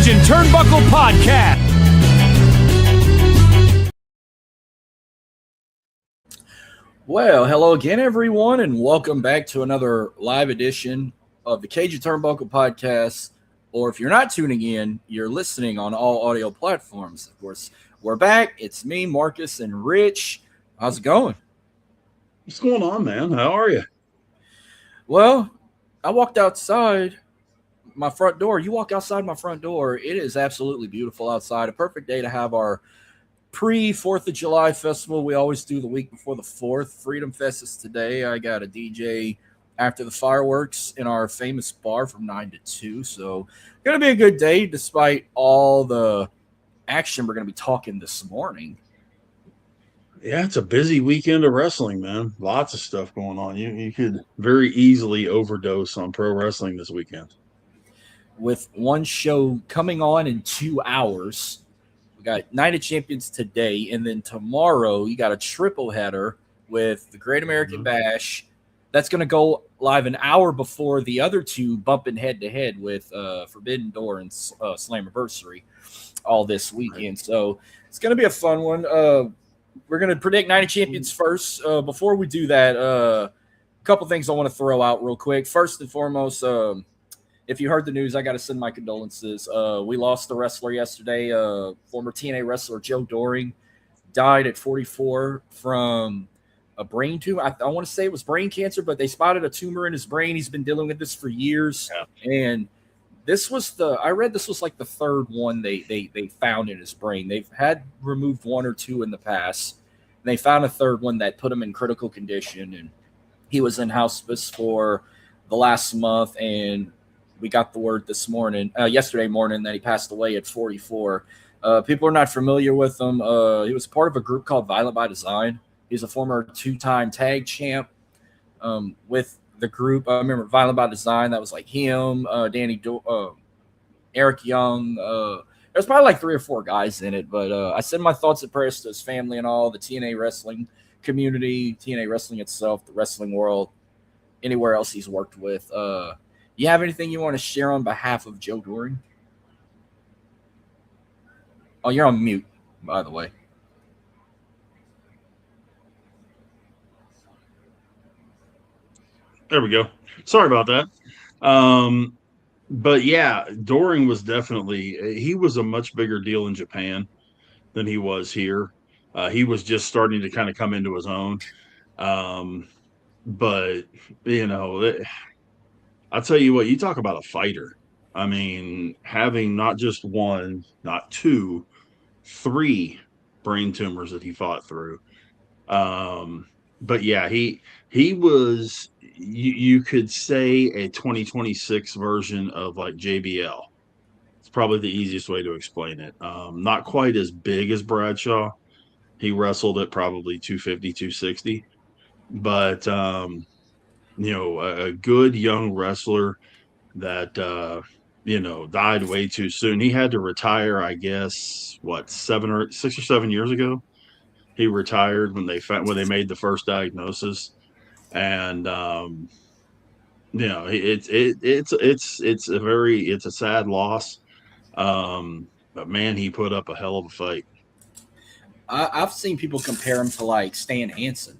Cajun Turnbuckle Podcast. Well, hello again, everyone, and welcome back to another live edition of the Cajun Turnbuckle Podcast. Or if you're not tuning in, you're listening on all audio platforms. Of course, we're back. It's me, Marcus, and Rich. How's it going? What's going on, man? How are you? Well, I walked outside my front door. You walk outside my front door, it is absolutely beautiful outside. A perfect day to have our pre-4th of July festival. We always do the week before the 4th. Freedom Fest is today. I got a DJ after the fireworks in our famous bar from 9 to 2. So going to be a good day despite all the action we're going to be talking this morning. Yeah, it's a busy weekend of wrestling, man. Lots of stuff going on. You could very easily overdose on pro wrestling this weekend. With one show coming on in 2 hours. We got Night of Champions today, and then tomorrow you got a triple header with the Great American Bash. That's going to go live an hour before the other two bumping head-to-head with Forbidden Door and Slammiversary all this weekend. So it's going to be a fun one. We're going to predict Night of Champions first. Before we do that, a couple things I want to throw out real quick. First and foremost, if you heard the news, I got to send my condolences. We lost a wrestler yesterday. Former TNA wrestler Joe Doring died at 44 from a brain tumor. I want to say it was brain cancer, but they spotted a tumor in his brain. He's been dealing with this for years. Yeah. And this was I read this was like the third one they found in his brain. They've had removed one or two in the past. And they found a third one that put him in critical condition. And he was in hospice for the last month, and we got the word yesterday morning, that he passed away at 44. People are not familiar with him. He was part of a group called Violent by Design. He's a former 2-time tag champ with the group. I remember Violent by Design. That was like him, Eric Young. There's probably like 3 or 4 guys in it. But I send my thoughts and prayers to his family and all, the TNA wrestling community, TNA wrestling itself, the wrestling world, anywhere else he's worked with. You have anything you want to share on behalf of Joe Doring? Oh, you're on mute, by the way. There we go. Sorry about that. But yeah, Doring was he was a much bigger deal in Japan than he was here. He was just starting to kind of come into his own. But, I'll tell you what, you talk about a fighter. I mean, having not just one, not 2, 3 brain tumors that he fought through. But yeah, he was, you could say, a 2026 version of like JBL. It's probably the easiest way to explain it. Not quite as big as Bradshaw. He wrestled at probably 250, 260. But a good young wrestler that died way too soon. He had to retire, I guess, 6 or 7 years ago. He retired when they made the first diagnosis, and it's a sad loss. But man, he put up a hell of a fight. I've seen people compare him to like Stan Hansen.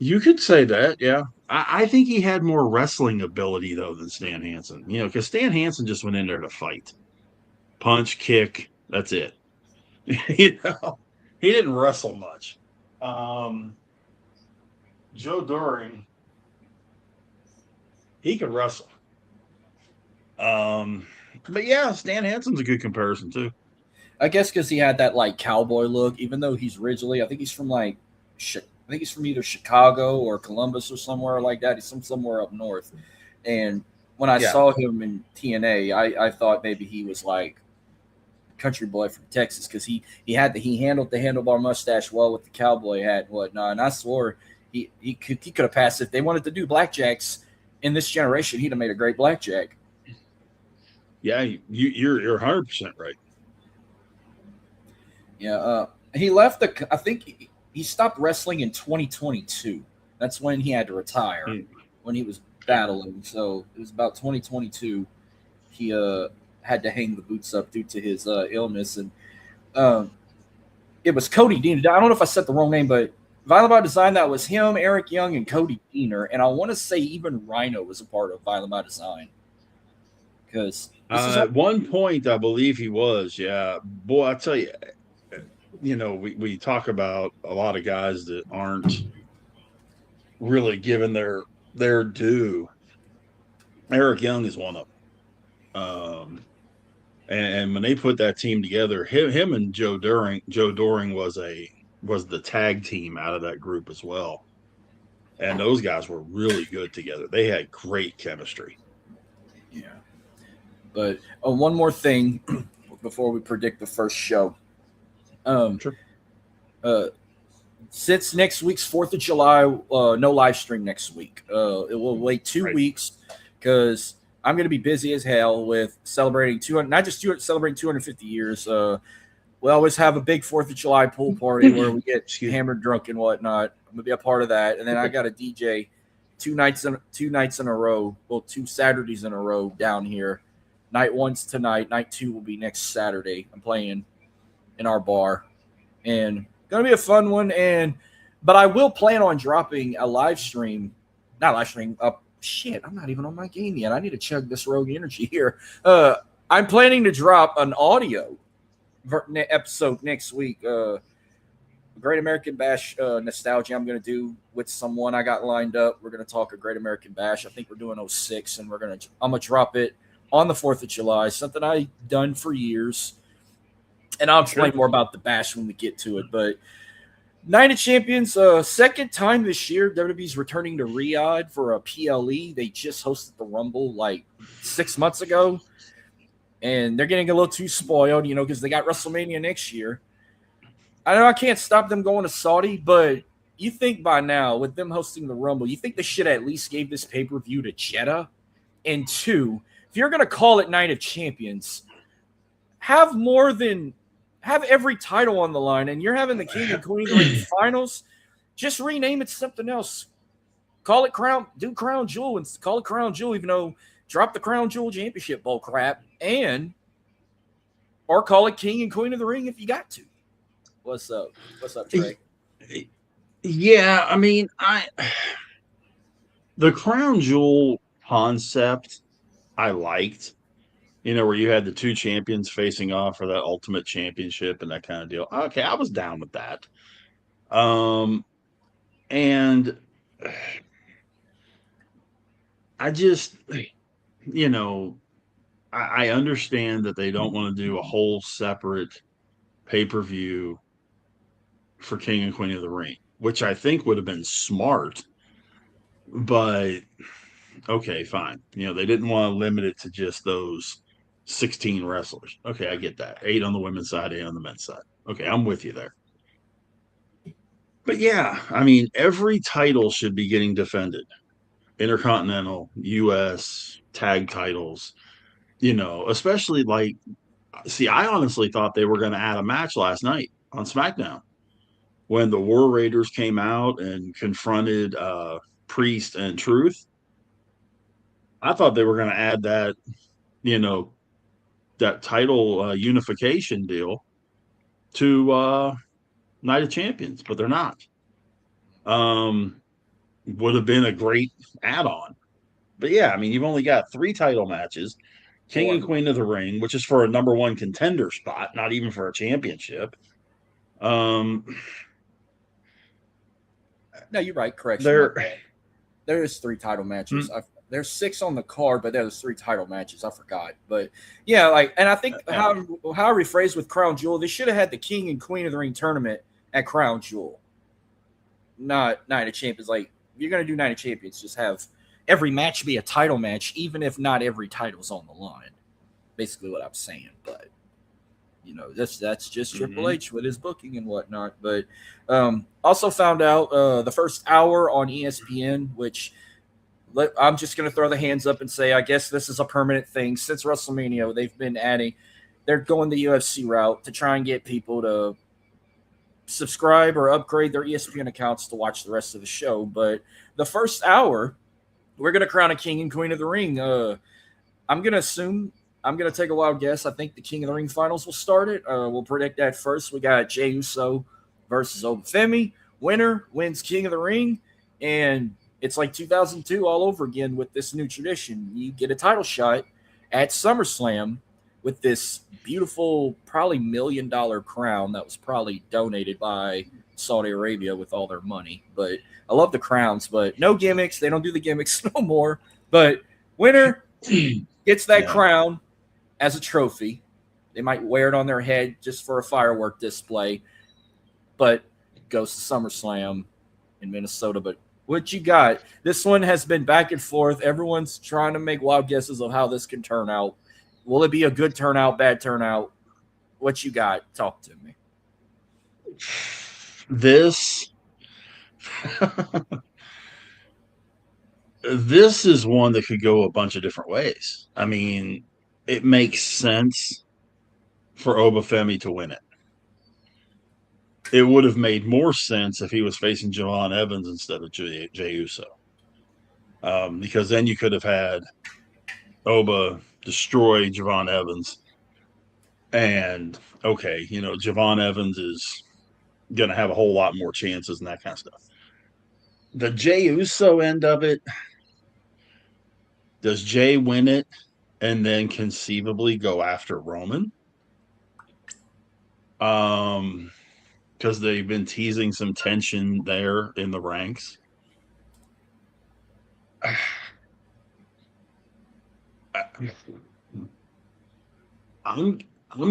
You could say that, yeah. I think he had more wrestling ability, though, than Stan Hansen. Because Stan Hansen just went in there to fight. Punch, kick, that's it. He didn't wrestle much. Joe Doring, he could wrestle. But yeah, Stan Hansen's a good comparison, too. I guess because he had that like cowboy look, even though he's originally, I think he's from either Chicago or Columbus or somewhere like that. He's from somewhere up north. And when I saw him in TNA, I thought maybe he was like country boy from Texas, because he handled the handlebar mustache well with the cowboy hat and whatnot. And I swore he could have passed. If they wanted to do blackjacks in this generation, he'd have made a great blackjack. Yeah, you're 100% right. Yeah, he left I think he stopped wrestling in 2022. That's when he had to retire, when he was battling. So it was about 2022. he had to hang the boots up due to his illness, and it was Cody Deaner. I don't know if I said the wrong name, but Violent by Design, that was him, Eric Young, and Cody Deaner, and I want to say even Rhino was a part of Violent by Design. Because at one point, I believe he was. Yeah, boy, I tell you, we talk about a lot of guys that aren't really given their due. Eric Young is one of them. And when they put that team together, him and Joe Doring was the tag team out of that group as well. And those guys were really good together. They had great chemistry. Yeah. But one more thing before we predict the first show. Sure. Since next week's 4th of July, no live stream next week. It will wait 2 weeks because I'm going to be busy as hell with celebrating celebrating 250 years. We always have a big 4th of July pool party where we get hammered, drunk, and whatnot. I'm going to be a part of that. And then I got a DJ two nights in a row. Well, 2 Saturdays in a row down here. Night 1's tonight. Night 2 will be next Saturday. I'm playing in our bar. And going to be a fun one. But I will plan on dropping a live stream. Not live stream. Shit, I'm not even on my game yet. I need to chug this Rogue Energy here. I'm planning to drop an audio episode next week. Great American Bash nostalgia I'm going to do with someone I got lined up. We're going to talk a Great American Bash. I think we're doing 06, and I'm going to drop it on the 4th of July, something I've done for years. And I'll explain more about the Bash when we get to it. But Night of Champions, second time this year, WWE's returning to Riyadh for a PLE. They just hosted the Rumble like 6 months ago. And they're getting a little too spoiled, because they got WrestleMania next year. I know I can't stop them going to Saudi, but you think by now, with them hosting the Rumble, you think they should at least gave this pay-per-view to Jeddah? And 2, if you're going to call it Night of Champions, have every title on the line, and you're having the King and Queen of the Ring finals, just rename it something else. Call it Crown Jewel, and call it Crown Jewel, even though drop the Crown Jewel Championship bull crap, or call it King and Queen of the Ring if you got to. What's up, Trey? Yeah, I mean, the Crown Jewel concept I liked, where you had the 2 champions facing off for that ultimate championship and that kind of deal. Okay, I was down with that. And I just, I understand that they don't want to do a whole separate pay-per-view for King and Queen of the Ring, which I think would have been smart, but okay, fine. They didn't want to limit it to just those 16 wrestlers. Okay, I get that. 8 on the women's side, 8 on the men's side. Okay, I'm with you there. But yeah, I mean, every title should be getting defended. Intercontinental, US, tag titles, especially I honestly thought they were going to add a match last night on SmackDown when the War Raiders came out and confronted Priest and Truth. I thought they were going to add that, that title unification deal to Night of Champions, but they're not. Would have been a great add-on. But yeah, I mean, you've only got 3 title matches. King and Queen of the Ring, which is for a number 1 contender spot, not even for a championship. No, you're right. Correct. There is 3 title matches. There's 6 on the card, but there's 3 title matches. I forgot. But yeah, and I think how I rephrased with Crown Jewel, they should have had the King and Queen of the Ring tournament at Crown Jewel, not Night of Champions. If you're going to do Night of Champions, just have every match be a title match, even if not every title's on the line. Basically what I'm saying. But, that's just Triple H with his booking and whatnot. But also found out the first hour on ESPN, which I'm just going to throw the hands up and say, I guess this is a permanent thing. Since WrestleMania, they've been they're going the UFC route to try and get people to subscribe or upgrade their ESPN accounts to watch the rest of the show. But the first hour, we're going to crown a King and Queen of the Ring. I'm going to assume I'm going to take a wild guess. I think the King of the Ring finals will start it. We'll predict that first. We got Jey Uso versus Obafemi. Winner wins King of the Ring. And it's like 2002 all over again with this new tradition. You get a title shot at SummerSlam with this beautiful, probably $1 million crown that was probably donated by Saudi Arabia with all their money. But I love the crowns, but no gimmicks. They don't do the gimmicks no more. But winner gets that crown as a trophy. They might wear it on their head just for a firework display, but goes to SummerSlam in Minnesota. But what you got? This one has been back and forth. Everyone's trying to make wild guesses of how this can turn out. Will it be a good turnout, bad turnout? What you got? Talk to me. This this is one that could go a bunch of different ways. I mean, it makes sense for Obafemi to win it. It would have made more sense if he was facing Javon Evans instead of Jey Uso. Because then you could have had Oba destroy Javon Evans. And, okay, Javon Evans is going to have a whole lot more chances and that kind of stuff. The Jey Uso end of it, does Jey win it and then conceivably go after Roman? Because they've been teasing some tension there in the ranks. I'm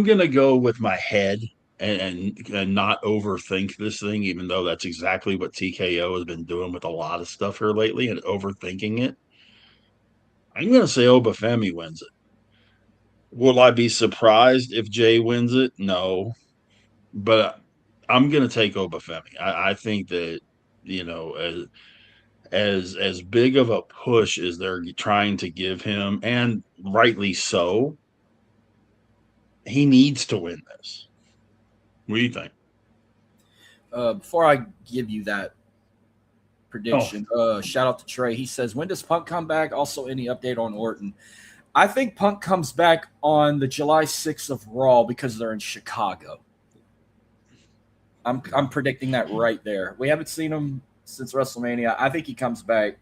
gonna go with my head and not overthink this thing, even though that's exactly what TKO has been doing with a lot of stuff here lately and overthinking it. I'm gonna say Obafemi wins it. Will I be surprised if Jey wins it? No, but I'm gonna take Obafemi. I think that as big of a push as they're trying to give him, and rightly so, he needs to win this. What do you think? Before I give you that prediction, shout out to Trey. He says, when does Punk come back? Also, any update on Orton? I think Punk comes back on the July 6th of Raw because they're in Chicago. I'm predicting that right there. We haven't seen him since WrestleMania. I think he comes back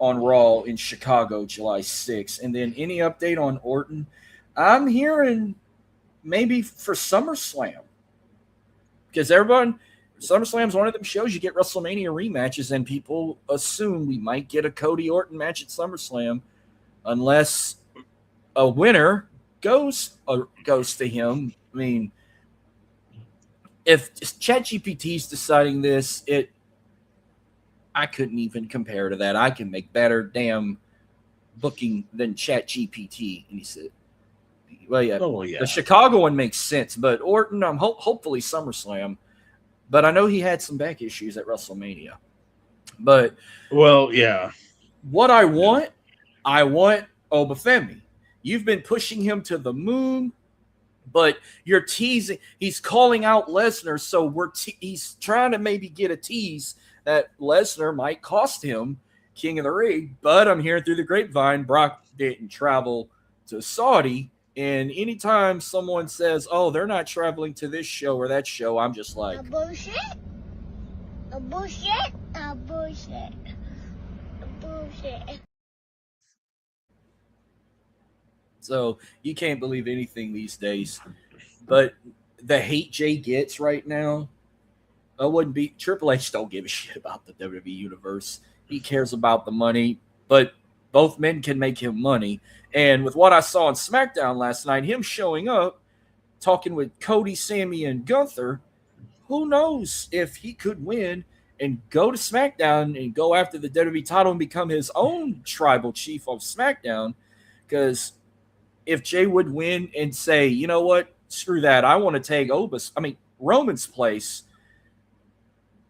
on Raw in Chicago July 6th. And then any update on Orton? I'm hearing maybe for SummerSlam. Because SummerSlam's one of them shows you get WrestleMania rematches, and people assume we might get a Cody Orton match at SummerSlam unless a winner goes to him. I mean, if ChatGPT is deciding this, I couldn't even compare to that. I can make better damn booking than ChatGPT. And he said, well, yeah, the Chicago one makes sense, but Orton, hopefully SummerSlam. But I know he had some back issues at WrestleMania. But what I want Obafemi. You've been pushing him to the moon, but you're teasing. He's calling out Lesnar, so he's trying to maybe get a tease that Lesnar might cost him King of the Ring. But I'm hearing through the grapevine, Brock didn't travel to Saudi. And anytime someone says, oh, they're not traveling to this show or that show, I'm just like, a bullshit. So you can't believe anything these days. But the hate Jey gets right now, Triple H don't give a shit about the WWE Universe. He cares about the money, but both men can make him money. And with what I saw on SmackDown last night, him showing up, talking with Cody, Sammy, and Gunther, who knows if he could win and go to SmackDown and go after the WWE title and become his own tribal chief of SmackDown. Because if Jey would win and say, you know what, screw that, I want to take Roman's place,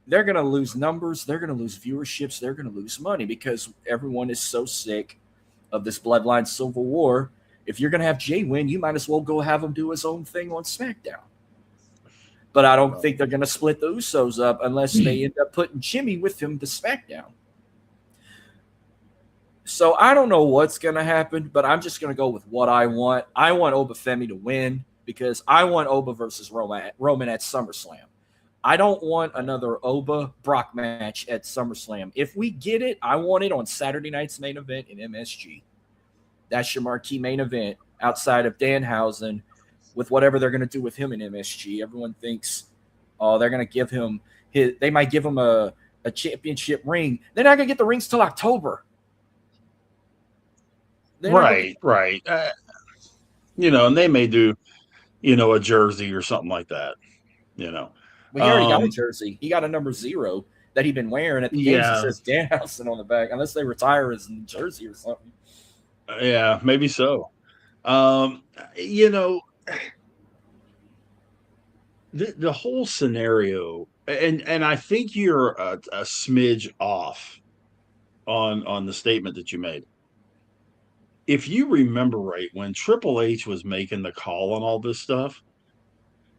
they're going to lose numbers, they're going to lose viewerships, they're going to lose money because everyone is so sick of this bloodline civil war. If you're going to have Jey win, you might as well go have him do his own thing on SmackDown. But I don't think they're going to split the Usos up unless they end up putting Jimmy with him to SmackDown. So I don't know what's going to happen, but I'm just going to go with what I want. I want Obafemi to win because I want Oba versus Roman at SummerSlam. I don't want another Oba Brock match at SummerSlam. If we get it, I want it on Saturday night's main event in MSG. That's your marquee main event outside of Danhausen with whatever they're going to do with him in MSG. Everyone thinks, oh, they're going to give him they might give him a championship ring. They're not going to get the rings till October. Right. And they may do, a jersey or something like that, But he already got a jersey. He got a number 0 that he'd been wearing at the games. It says Danhausen on the back, unless they retire his jersey or something. Yeah, maybe so. The whole scenario, and I think you're a smidge off on the statement that you made. If you remember right, when Triple H was making the call on all this stuff,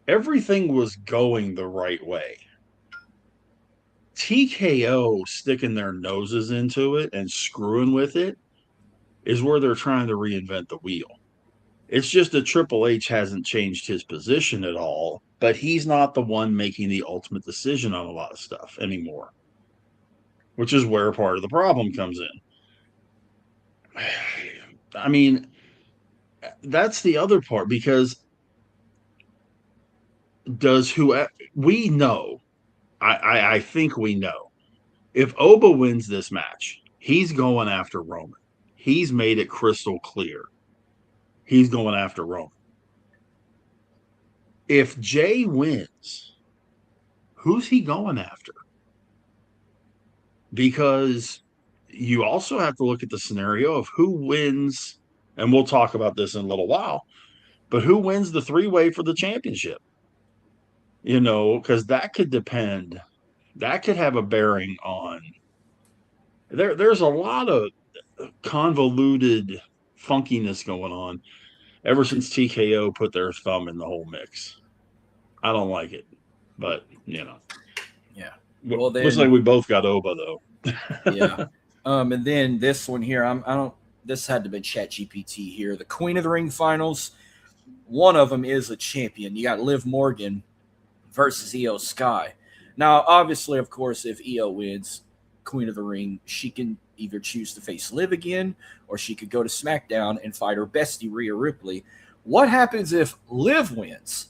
everything was going the right way. TKO sticking their noses into it and screwing with it is where they're trying to reinvent the wheel. It's just that Triple H hasn't changed his position at all, but he's not the one making the ultimate decision on a lot of stuff anymore, which is where part of the problem comes in. I mean, that's the other part, because we know, I think we know, if Oba wins this match, he's going after Roman. He's made it crystal clear. He's going after Roman. If Jay wins, who's he going after? Because you also have to look at the scenario of who wins, and we'll talk about this in a little while, but who wins the 3-way for the championship? Because that could depend. That could have a bearing on. There's a lot of convoluted funkiness going on ever since TKO put their thumb in the whole mix. I don't like it, but Yeah. Well, then, looks like we both got Oba though. Yeah. And then this one here, this had to be ChatGPT here. The Queen of the Ring finals. One of them is a champion. You got Liv Morgan versus Io Sky. Now, obviously, of course, if Io wins Queen of the Ring, she can either choose to face Liv again, or she could go to SmackDown and fight her bestie, Rhea Ripley. What happens if Liv wins?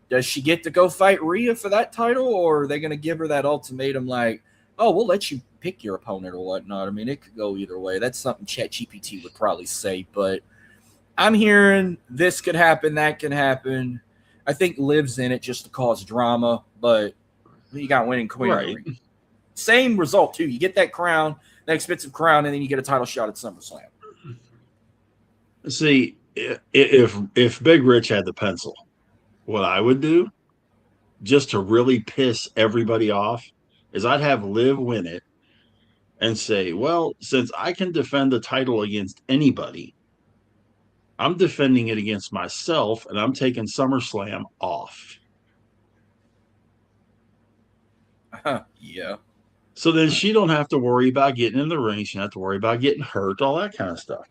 Does she get to go fight Rhea for that title, or are they going to give her that ultimatum like, oh, we'll let you pick your opponent or whatnot? I mean, it could go either way. That's something ChatGPT would probably say, but I'm hearing this could happen, that can happen. I think Liv's in it just to cause drama, but you got winning Queen of the Ring. Same result, too. You get that crown, that expensive crown, and then you get a title shot at SummerSlam. See, if Big Rich had the pencil, what I would do, just to really piss everybody off, is I'd have Liv win it and say, well, since I can defend the title against anybody, I'm defending it against myself, and I'm taking SummerSlam off. Yeah. So then she don't have to worry about getting in the ring. She don't have to worry about getting hurt, all that kind of stuff.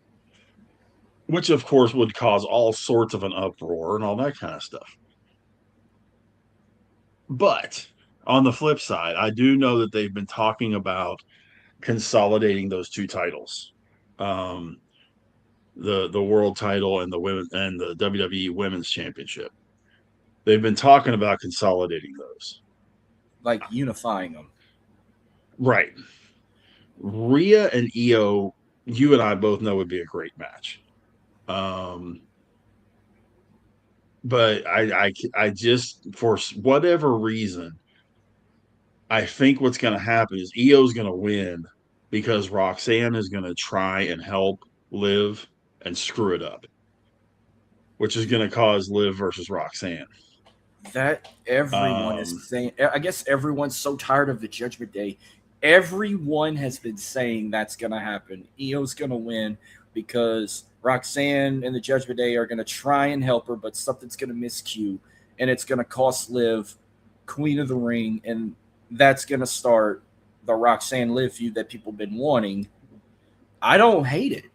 Which, of course, would cause all sorts of an uproar and all that kind of stuff. But on the flip side, I do know that they've been talking about consolidating those two titles, the world title and the women and the WWE Women's Championship. They've been talking about consolidating those, like unifying them. Right. Rhea and Io, you and I both know would be a great match. But I just, for whatever reason, I think what's going to happen is Io's going to win because Roxanne is going to try and help Liv and screw it up, which is going to cause Liv versus Roxanne. That everyone is saying. I guess everyone's so tired of the Judgment Day. Everyone has been saying that's going to happen. Io's going to win because Roxanne and the Judgment Day are going to try and help her, but something's going to miscue, and it's going to cost Liv Queen of the Ring, and that's going to start the Roxanne Liv feud that people have been wanting. I don't hate it.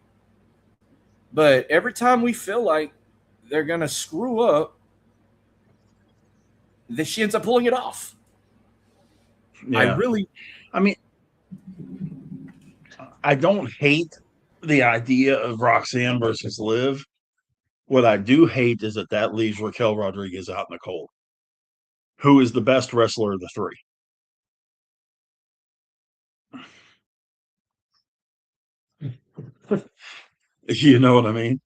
But every time we feel like they're going to screw up, she ends up pulling it off. Yeah. I mean, I don't hate the idea of Roxanne versus Liv. What I do hate is that leaves Raquel Rodriguez out in the cold, who is the best wrestler of the three. You know what I mean?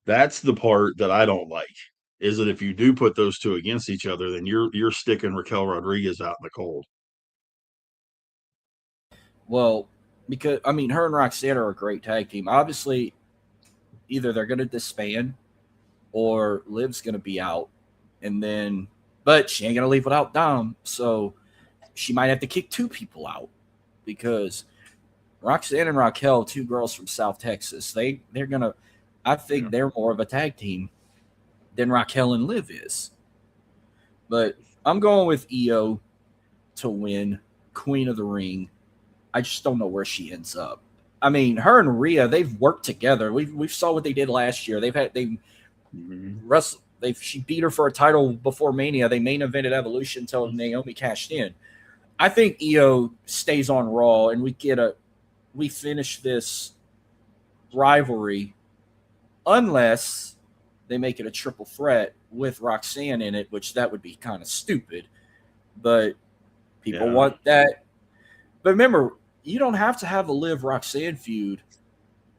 That's the part that I don't like. Is that if you do put those two against each other, then you're sticking Raquel Rodriguez out in the cold. Well, because I mean, her and Roxanne are a great tag team. Obviously, either they're going to disband or Liv's going to be out, and then, but she ain't going to leave without Dom, so she might have to kick two people out because Roxanne and Raquel, two girls from South Texas, they're going to, I think they're more of a tag team than Raquel and Liv is. But I'm going with Io to win Queen of the Ring. I just don't know where she ends up. I mean, her and Rhea, they've worked together. We saw what they did last year. She beat her for a title before Mania. They main evented Evolution until Naomi cashed in. I think Io stays on Raw and we finish this rivalry unless they make it a triple threat with Roxanne in it, which that would be kind of stupid. But people want that. But remember, you don't have to have a Liv Roxanne feud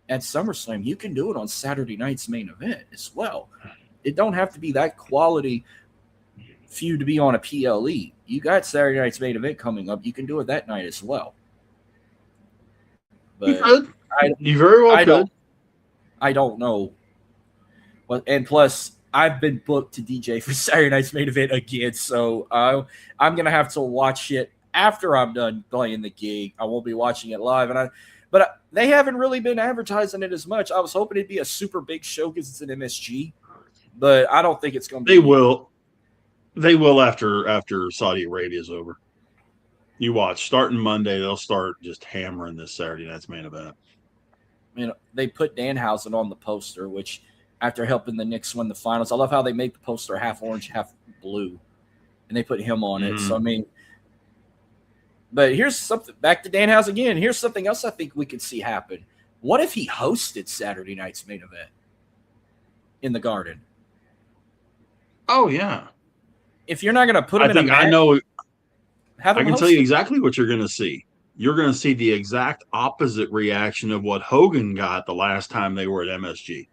at SummerSlam. You can do it on Saturday night's main event as well. It don't have to be that quality feud to be on a PLE. You got Saturday night's main event coming up. You can do it that night as well. But you could. You very well could. I don't know. Well, and plus, I've been booked to DJ for Saturday night's main event again, so I'm gonna have to watch it after I'm done playing the gig. I won't be watching it live, but they haven't really been advertising it as much. I was hoping it'd be a super big show because it's an MSG, but I don't think it's going to be. They will after Saudi Arabia is over. You watch. Starting Monday, they'll start just hammering this Saturday night's main event. You know, they put Danhausen on the poster, which after helping the Knicks win the finals, I love how they make the poster half orange, half blue, and they put him on it. So I mean. But here's something, back to Danhausen again. Here's something else I think we could see happen. What if he hosted Saturday night's main event in the Garden? Oh, yeah. If you're not going to put him in a match, I can tell you exactly what you're going to see. You're going to see the exact opposite reaction of what Hogan got the last time they were at MSG.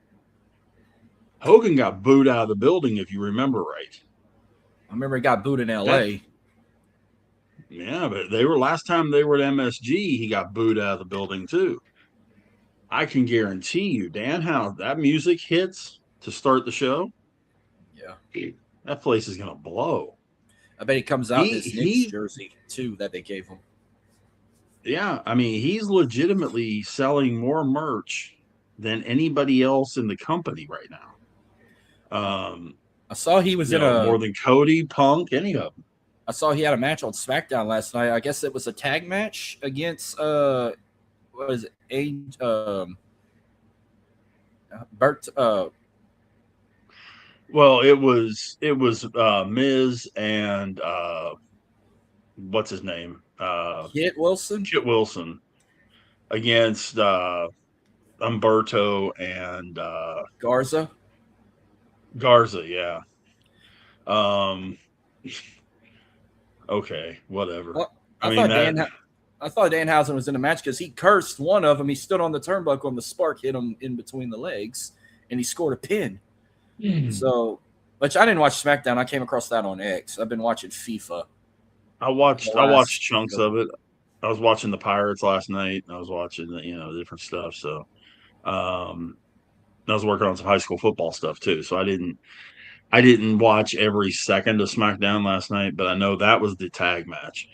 Hogan got booed out of the building, if you remember right. I remember he got booed in L.A. Yeah, but last time they were at MSG, he got booed out of the building too. I can guarantee you, Danhausen, that music hits to start the show. Yeah, that place is gonna blow. I bet he comes out in his Knicks jersey too that they gave him. Yeah, I mean, he's legitimately selling more merch than anybody else in the company right now. I saw he was more than Cody, Punk, any of them. I saw he had a match on SmackDown last night. I guess it was a tag match against what was it? Bert. Well, it was Miz and what's his name? Kit Wilson. Kit Wilson against Umberto and Garza. Garza, yeah. Okay, whatever. Well, I thought Danhausen was in the match because he cursed one of them. He stood on the turnbuckle and the spark hit him in between the legs, and he scored a pin. So, which I didn't watch SmackDown. I came across that on X. I've been watching FIFA. I watched chunks of it. I was watching the Pirates last night. I was watching the different stuff. So, I was working on some high school football stuff too. So I didn't watch every second of SmackDown last night, but I know that was the tag match.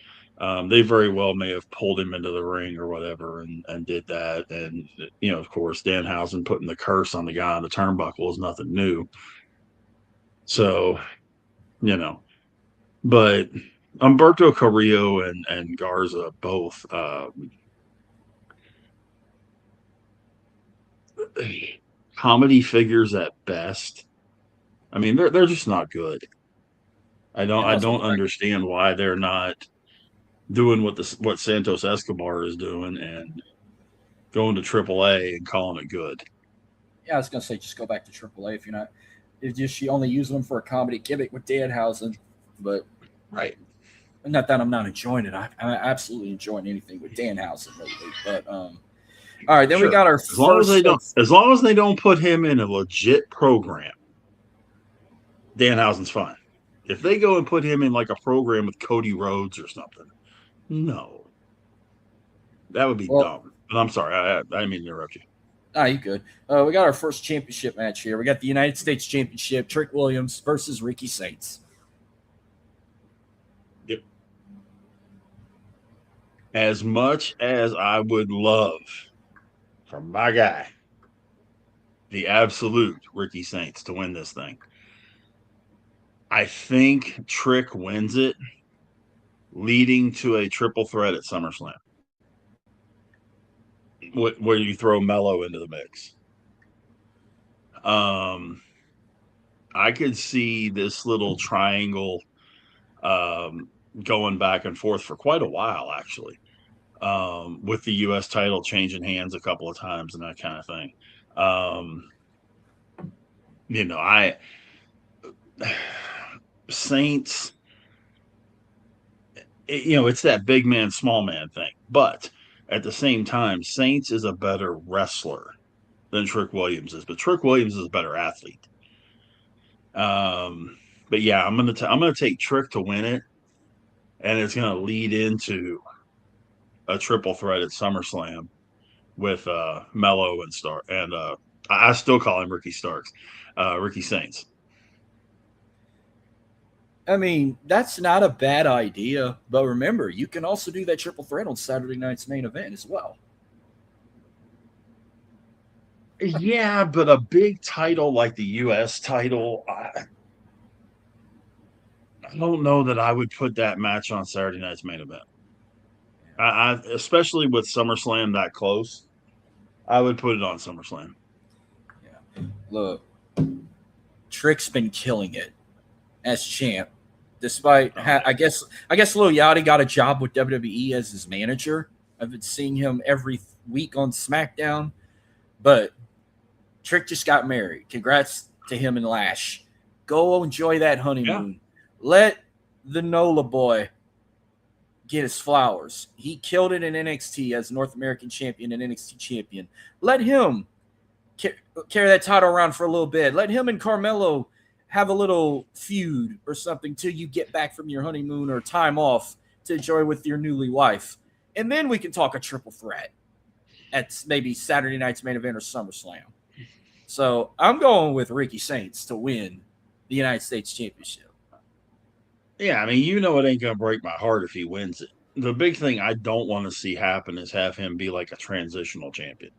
They very well may have pulled him into the ring or whatever and did that. And, of course, Danhausen putting the curse on the guy on the turnbuckle is nothing new. So, but Umberto Carrillo and Garza both, comedy figures at best. I mean, they're just not good. I don't understand why they're not doing what Santos Escobar is doing and going to AAA and calling it good. Yeah, I was gonna say just go back to AAA if you're not. It's just you only use them for a comedy gimmick with Danhausen, but Right. not that I'm not enjoying it. I'm absolutely enjoying anything with Danhausen lately. But all right, then we got our as long as they don't put him in a legit program, Danhausen's fine. If they go and put him in like a program with Cody Rhodes or something, no, that would be dumb. But I'm sorry, I didn't mean to interrupt you. You good. We got our first championship match here. We got the United States Championship, Trick Williams versus Ricky Saints. Yep. As much as I would love for my guy, the absolute Ricky Saints, to win this thing, I think Trick wins it, leading to a triple threat at SummerSlam, where you throw Mello into the mix. I could see this little triangle going back and forth for quite a while, actually, with the U.S. title changing hands a couple of times and that kind of thing. Saints, it's that big man, small man thing. But at the same time, Saints is a better wrestler than Trick Williams is, but Trick Williams is a better athlete. But yeah, I'm gonna take Trick to win it, and it's gonna lead into a triple threat at SummerSlam with Mello and Star, and I still call him Ricky Starks, Ricky Saints. I mean, that's not a bad idea, but remember, you can also do that triple threat on Saturday night's main event as well. Yeah, but a big title like the U.S. title, I don't know that I would put that match on Saturday night's main event. I especially with SummerSlam that close, I would put it on SummerSlam. Yeah. Look, Trick's been killing it as champ. Despite, I guess Lil Yachty got a job with WWE as his manager. I've been seeing him every week on SmackDown, but Trick just got married. Congrats to him and Lash. Go enjoy that honeymoon. Yeah. Let the NOLA boy get his flowers. He killed it in NXT as North American champion and NXT champion. Let him carry that title around for a little bit. Let him and Carmelo have a little feud or something till you get back from your honeymoon or time off to enjoy with your newly wife. And then we can talk a triple threat at maybe Saturday night's main event or SummerSlam. So I'm going with Ricky Saints to win the United States Championship. Yeah, I mean, it ain't going to break my heart if he wins it. The big thing I don't want to see happen is have him be like a transitional champion.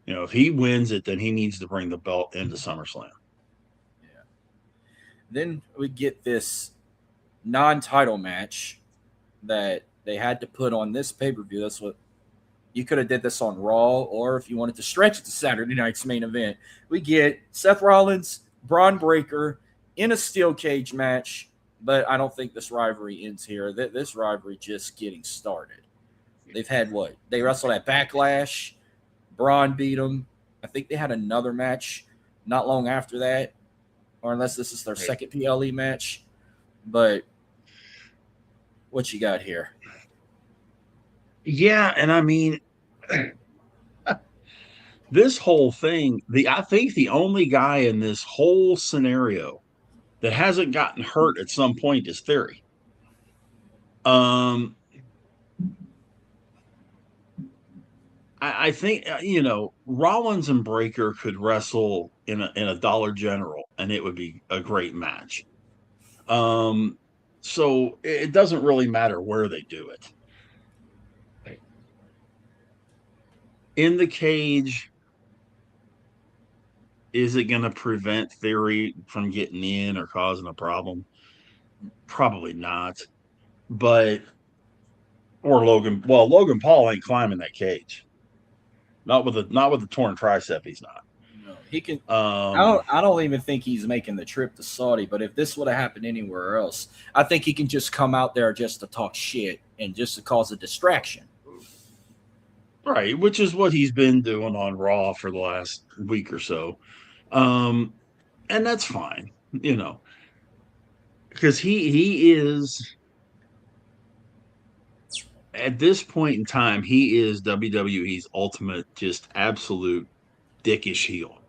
If he wins it, then he needs to bring the belt into SummerSlam. Then we get this non-title match that they had to put on this pay-per-view. That's what you could have did this on Raw, or if you wanted to stretch it to Saturday night's main event, we get Seth Rollins, Braun Breaker in a steel cage match. But I don't think this rivalry ends here. This rivalry just getting started. They've had what? They wrestled at Backlash. Braun beat them. I think they had another match not long after that. Or unless this is their second PLE match. But what you got here? Yeah, and I mean, this whole thing, I think the only guy in this whole scenario that hasn't gotten hurt at some point is Theory. I think Rollins and Breaker could wrestle in a Dollar General, and it would be a great match. So it doesn't really matter where they do it. In the cage, is it going to prevent Theory from getting in or causing a problem? Probably not. But Logan Paul ain't climbing that cage. Not with a torn tricep. He's not. No, he can. Um, I don't even think he's making the trip to Saudi. But if this would have happened anywhere else, I think he can just come out there just to talk shit and just to cause a distraction. right, which is what he's been doing on Raw for the last week or so. Um, and that's fine, because he is at this point in time, he is WWE's ultimate, just absolute dickish heel.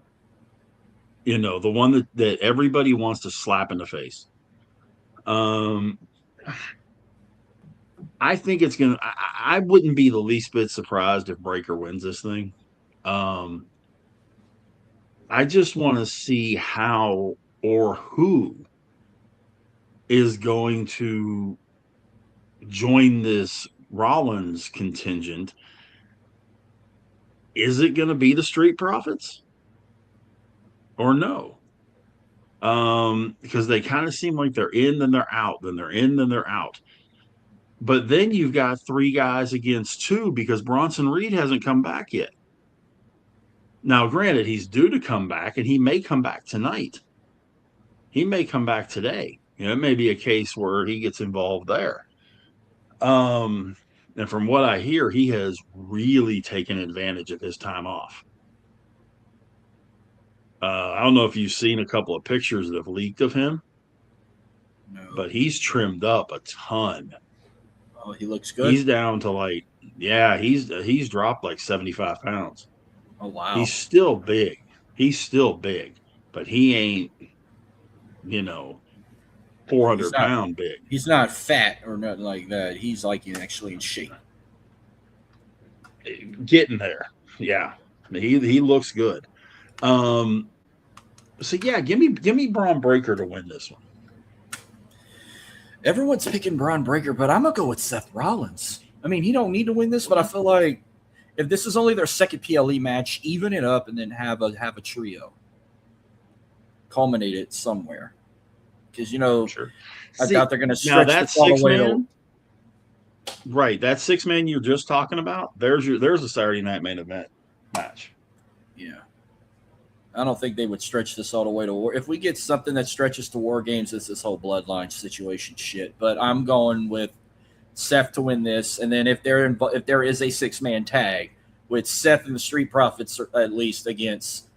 The one that everybody wants to slap in the face. Um, I think it's gonna. I wouldn't be the least bit surprised if Breaker wins this thing. Um, I just want to see how or who is going to join this Rollins contingent. Is it going to be the Street Profits or no? Because they kind of seem like they're in, then they're out, then they're in, then they're out. But then you've got 3 guys against 2 because Bronson Reed hasn't come back yet. Now, granted, he's due to come back, and he may come back tonight. He may come back today. It may be a case where he gets involved there. And from what I hear, he has really taken advantage of his time off. I don't know if you've seen a couple of pictures that have leaked of him, No. but he's trimmed up a ton. Oh, he looks good. He's down to he's dropped like 75 pounds. Oh wow. He's still big. But he ain't, 400-pound big. He's not fat or nothing like that. He's like actually in shape. Getting there. Yeah. He looks good. So yeah, give me Braun Breaker to win this one. Everyone's picking Braun Breaker, but I'm gonna go with Seth Rollins. I mean, he don't need to win this, but I feel like if this is only their second PLE match, even it up and then have a trio, culminate it somewhere. Because Sure. I doubt they're gonna stretch this all the way to. Right, that 6-man you're just talking about. There's a Saturday night main event match. Yeah. I don't think they would stretch this all the way to war. If we get something that stretches to War Games, it's this whole bloodline situation shit. But I'm going with Seth to win this, and then if there is a 6-man tag with Seth and the Street Profits, at least against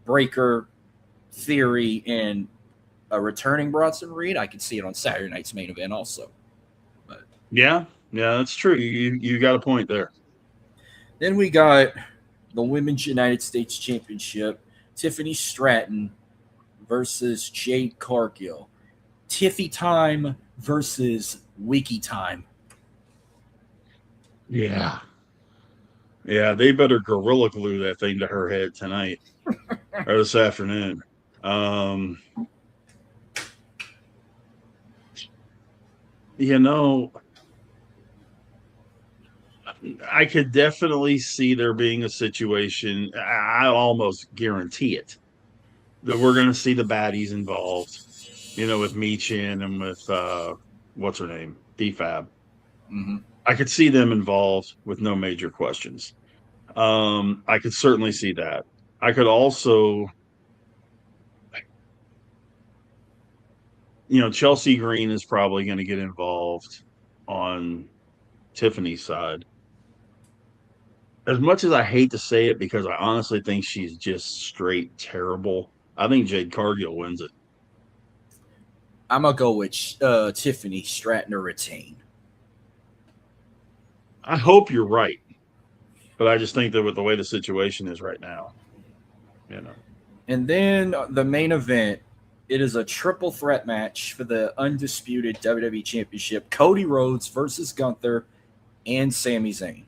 Breaker, Theory, and a returning Bronson Reed, I could see it on Saturday night's main event also. But yeah, that's true. You got a point there. Then we got the Women's United States Championship. Tiffany Stratton versus Jade Cargill. Tiffy time versus Wiki time. Yeah. Yeah, they better gorilla glue that thing to her head tonight or this afternoon. I could definitely see there being a situation. I almost guarantee it that we're going to see the baddies involved, with Michin and with what's her name, DFAB. Mm-hmm. I could see them involved with no major questions. I could certainly see that. I could also, Chelsea Green is probably going to get involved on Tiffany's side. As much as I hate to say it, because I honestly think she's just straight terrible, I think Jade Cargill wins it. I'm going to go with Tiffany Stratton to retain. I hope you're right, but I just think that with the way the situation is right now, And then the main event, it is a triple threat match for the undisputed WWE Championship. Cody Rhodes versus Gunther and Sami Zayn.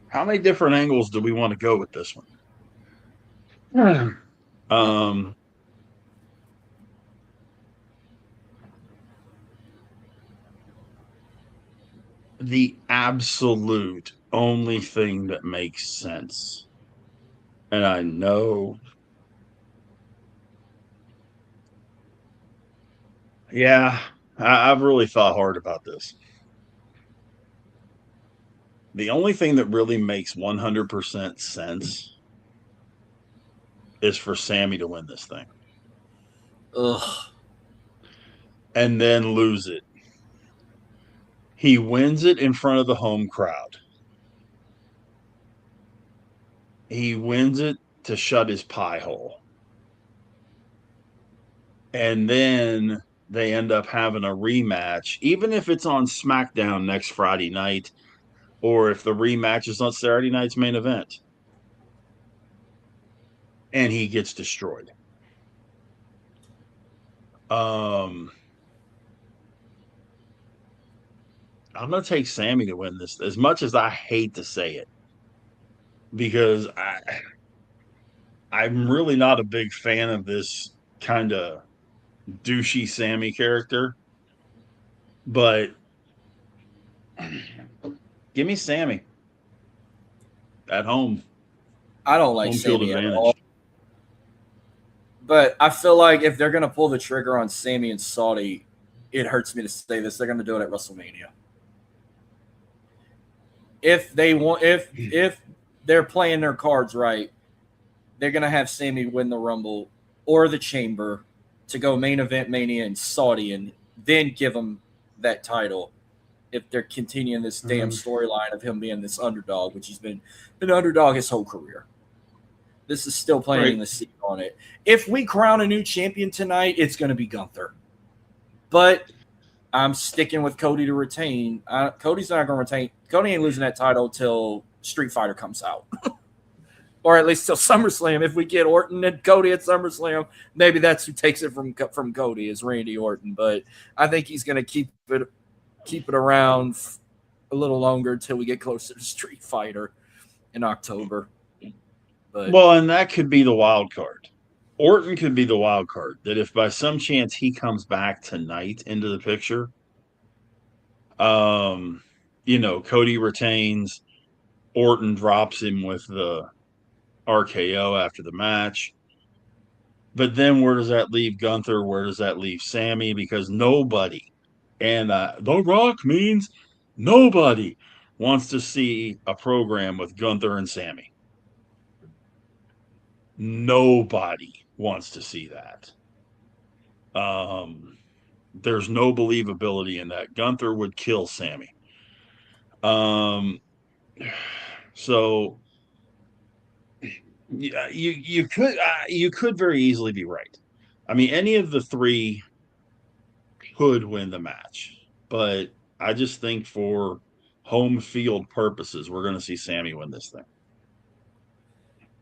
How many different angles do we want to go with this one? The absolute only thing that makes sense, and I know, I've really thought hard about this. The only thing that really makes 100% sense is for Sammy to win this thing. Ugh. And then lose it. He wins it in front of the home crowd. He wins it to shut his pie hole. And then they end up having a rematch, even if it's on SmackDown next Friday night, or if the rematch is on Saturday night's main event. And he gets destroyed. I'm going to take Sammy to win this, as much as I hate to say it, because I'm really not a big fan of this kind of douchey Sammy character. But give me Sammy at home. I don't like Home field Sammy at advantage. all. But I feel like if they're going to pull the trigger on Sammy and Saudi, it hurts me to say this, they're going to do it at WrestleMania. If they want, if they're playing their cards right, they're going to have Sammy win the Rumble or the Chamber to go main event Mania and Saudi, and then give him that title. If they're continuing this damn storyline of him being this underdog, which he's been an underdog his whole career. This is still planting the seed on it. If we crown a new champion tonight, it's going to be Gunther. But I'm sticking with Cody to retain. Cody's not going to retain. Cody ain't losing that title till Street Fighter comes out. Or at least till SummerSlam. If we get Orton and Cody at SummerSlam, maybe that's who takes it from Cody, is Randy Orton. But I think he's going to keep it around a little longer until we get closer to Street Fighter in October. But, well, and that could be the wild card. Orton could be the wild card, that if by some chance he comes back tonight into the picture, Cody retains, Orton drops him with the RKO after the match. But then where does that leave Gunther? Where does that leave Sammy? Because nobody, and The Rock means nobody, wants to see a program with Gunther and Sammy. Nobody wants to see that. There's no believability in that. Gunther would kill Sammy. So yeah, you could very easily be right. I mean, any of the three could win the match, but I just think for home field purposes, we're going to see Sammy win this thing.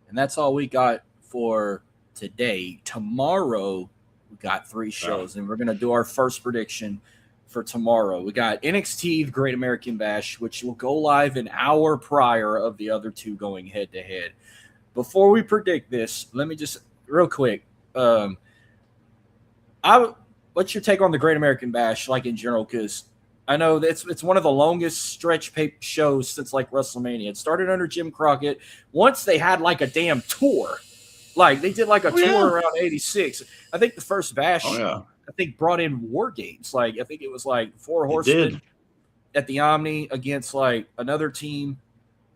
And that's all we got for today. Tomorrow, we got 3 shows, and we're going to do our first prediction for tomorrow. We got NXT, the Great American Bash, which will go live an hour prior of the other 2 going head-to-head. Before we predict this, let me just, real quick, what's your take on the Great American Bash, like in general? Because I know it's one of the longest stretch shows since like WrestleMania. It started under Jim Crockett. Once they had like a damn tour. Like they did like a tour around 86. I think the first Bash, I think, brought in War Games. Like I think it was like 4 horsemen at the Omni against like another team.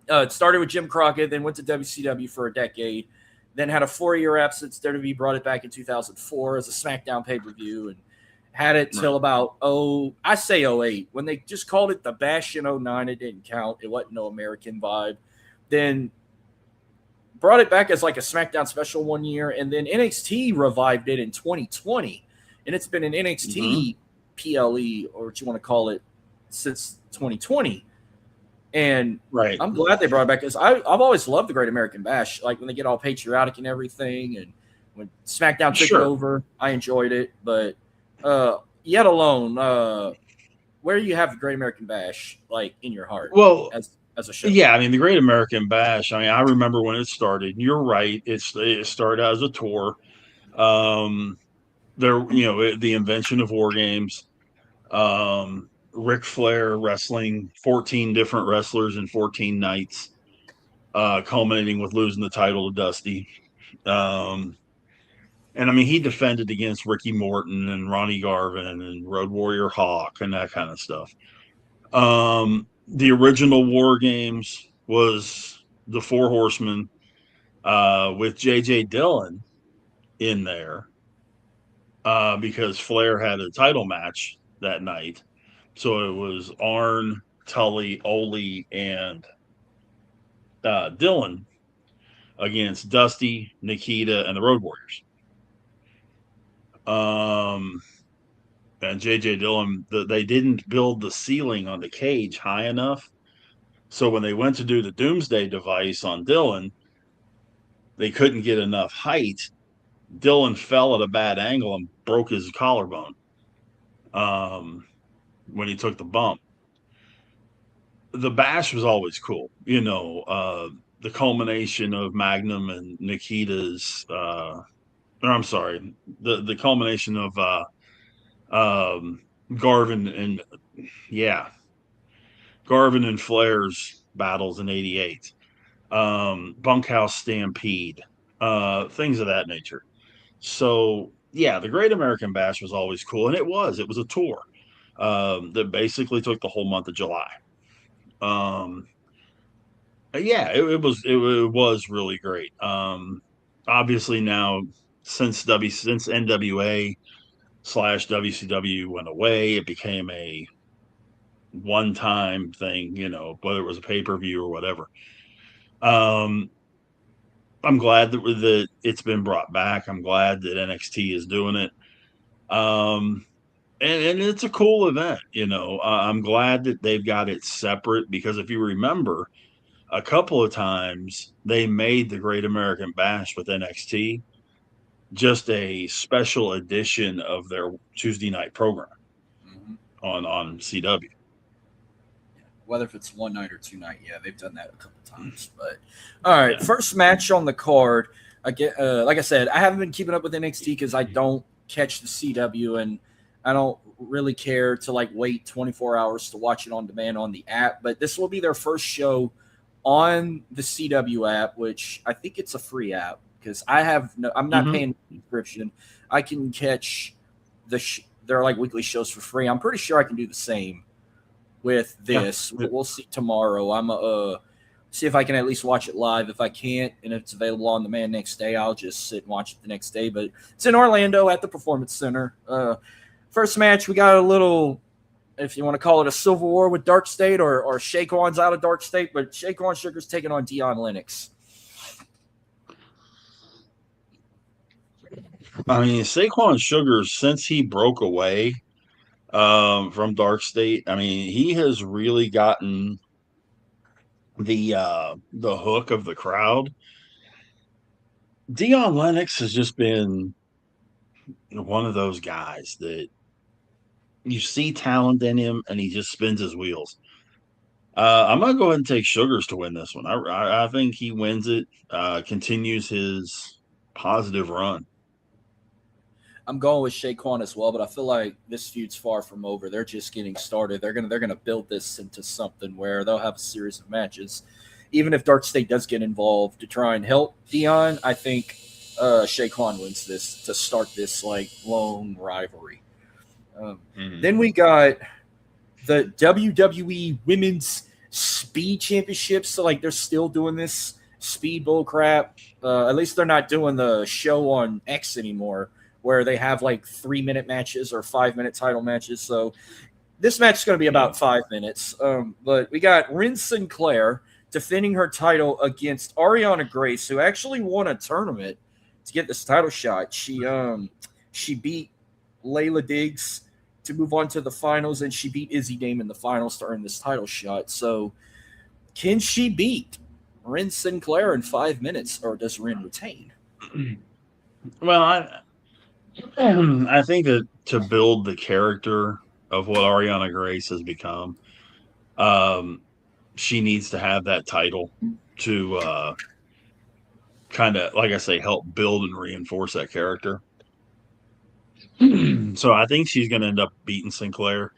It started with Jim Crockett, then went to WCW for a decade, then had a 4-year absence. WWE brought it back in 2004 as a SmackDown pay-per-view, and had it till about, I say 08. When they just called it the Bash in 09, it didn't count. It wasn't no American vibe. Then brought it back as like a SmackDown special 1 year, and then NXT revived it in 2020. And it's been an NXT PLE, or what you want to call it, since 2020. And I'm glad they brought it back, because I've always loved the Great American Bash. Like when they get all patriotic and everything, and when SmackDown took it over, I enjoyed it. But yet alone, where do you have the Great American Bash, like, in your heart? Well, as a show? Yeah, I mean, the Great American Bash, I mean, I remember when it started. You're right. It started out as a tour. The invention of War Games, Ric Flair wrestling 14 different wrestlers in 14 nights, culminating with losing the title to Dusty. And I mean, he defended against Ricky Morton and Ronnie Garvin and Road Warrior Hawk and that kind of stuff. the original War Games was the Four Horsemen with J.J. Dillon in there because Flair had a title match that night. So it was Arn, Tully, Ole, and Dillon against Dusty, Nikita, and the Road Warriors. And J.J. Dillon, they didn't build the ceiling on the cage high enough. So when they went to do the Doomsday device on Dillon, they couldn't get enough height. Dillon fell at a bad angle and broke his collarbone when he took the bump. The bash was always cool, the culmination of Magnum and Nikita's. Or I'm sorry, the culmination of Garvin and Garvin and Flair's battles in '88, Bunkhouse Stampede, things of that nature. So yeah, the Great American Bash was always cool, and it was a tour that basically took the whole month of July. Yeah, it was really great. Obviously now since NWA / WCW went away, it became a one-time thing, whether it was a pay-per-view or whatever. I'm glad that it's been brought back. I'm glad that NXT is doing it. And it's a cool event, I'm glad that they've got it separate because if you remember, a couple of times they made the Great American Bash with NXT just a special edition of their Tuesday night program on CW. Whether if it's one night or 2 night, yeah, they've done that a couple times. But all right, first match on the card. I get like I said, I haven't been keeping up with NXT because I don't catch the CW and I don't really care to wait 24 hours to watch it on demand on the app. But this will be their first show on the CW app, which I think it's a free app because I'm not paying a subscription. I can catch their weekly shows for free. I'm pretty sure I can do the same with this. Yeah. We'll see tomorrow. I'm see if I can at least watch it live. If I can't and if it's available on demand next day, I'll just sit and watch it the next day. But it's in Orlando at the Performance Center. First match, we got a little, if you want to call it a civil war with Dark State or Shaquan's out of Dark State, but Shaquan Sugar's taking on Dion Lennox. I mean, Saquon Sugar, since he broke away from Dark State, I mean, he has really gotten the hook of the crowd. Dion Lennox has just been one of those guys that you see talent in him and he just spins his wheels. I'm going to go ahead and take Sugars to win this one. I think he wins it, continues his positive run. I'm going with Shaquan as well, but I feel like this feud's far from over. They're just getting started. They're gonna build this into something where they'll have a series of matches. Even if Dark State does get involved to try and help Dion, I think Shaquan wins this to start this long rivalry. Then we got the WWE Women's Speed Championships. So they're still doing this speed bull crap. At least they're not doing the show on X anymore, where they have 3-minute matches or 5-minute title matches. So this match is going to be about 5 minutes. But we got Ren Sinclair defending her title against Ariana Grace, who actually won a tournament to get this title shot. She beat Layla Diggs to move on to the finals, and she beat Izzy Dame in the finals to earn this title shot. So can she beat Ren Sinclair in 5 minutes, or does Ren retain? Well, I think that to build the character of what Ariana Grace has become, she needs to have that title to kind of, like I say, help build and reinforce that character. So I think she's going to end up beating Sinclair,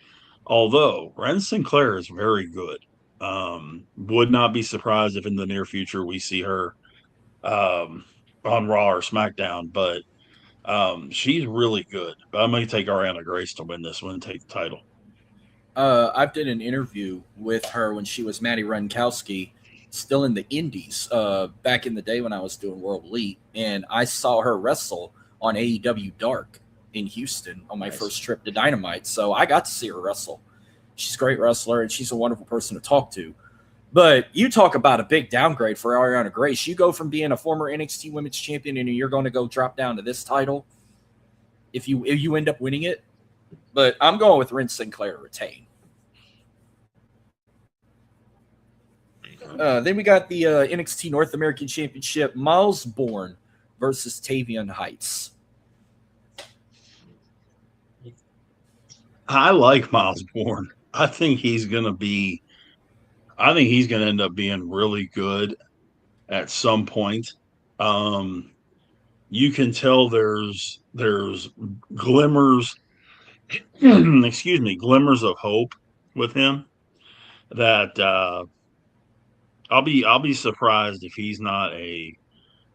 although Ren Sinclair is very good. Would not be surprised if in the near future we see her on Raw or SmackDown, but she's really good. But I'm going to take Ariana Grace to win this one and take the title. I've did an interview with her when she was Maddie Runkowski, still in the Indies, back in the day when I was doing World Elite, and I saw her wrestle on AEW Dark in Houston on my first trip to Dynamite. So I got to see her wrestle. She's a great wrestler, and she's a wonderful person to talk to. But you talk about a big downgrade for Ariana Grace. You go from being a former NXT Women's Champion, and you're going to go drop down to this title if you end up winning it. But I'm going with Ren Sinclair to retain. Then we got the NXT North American Championship, Miles Bourne versus Tavion Heights. I like Miles Bourne. I think he's going to end up being really good at some point. You can tell there's glimmers, glimmers of hope with him that I'll be surprised if he's not a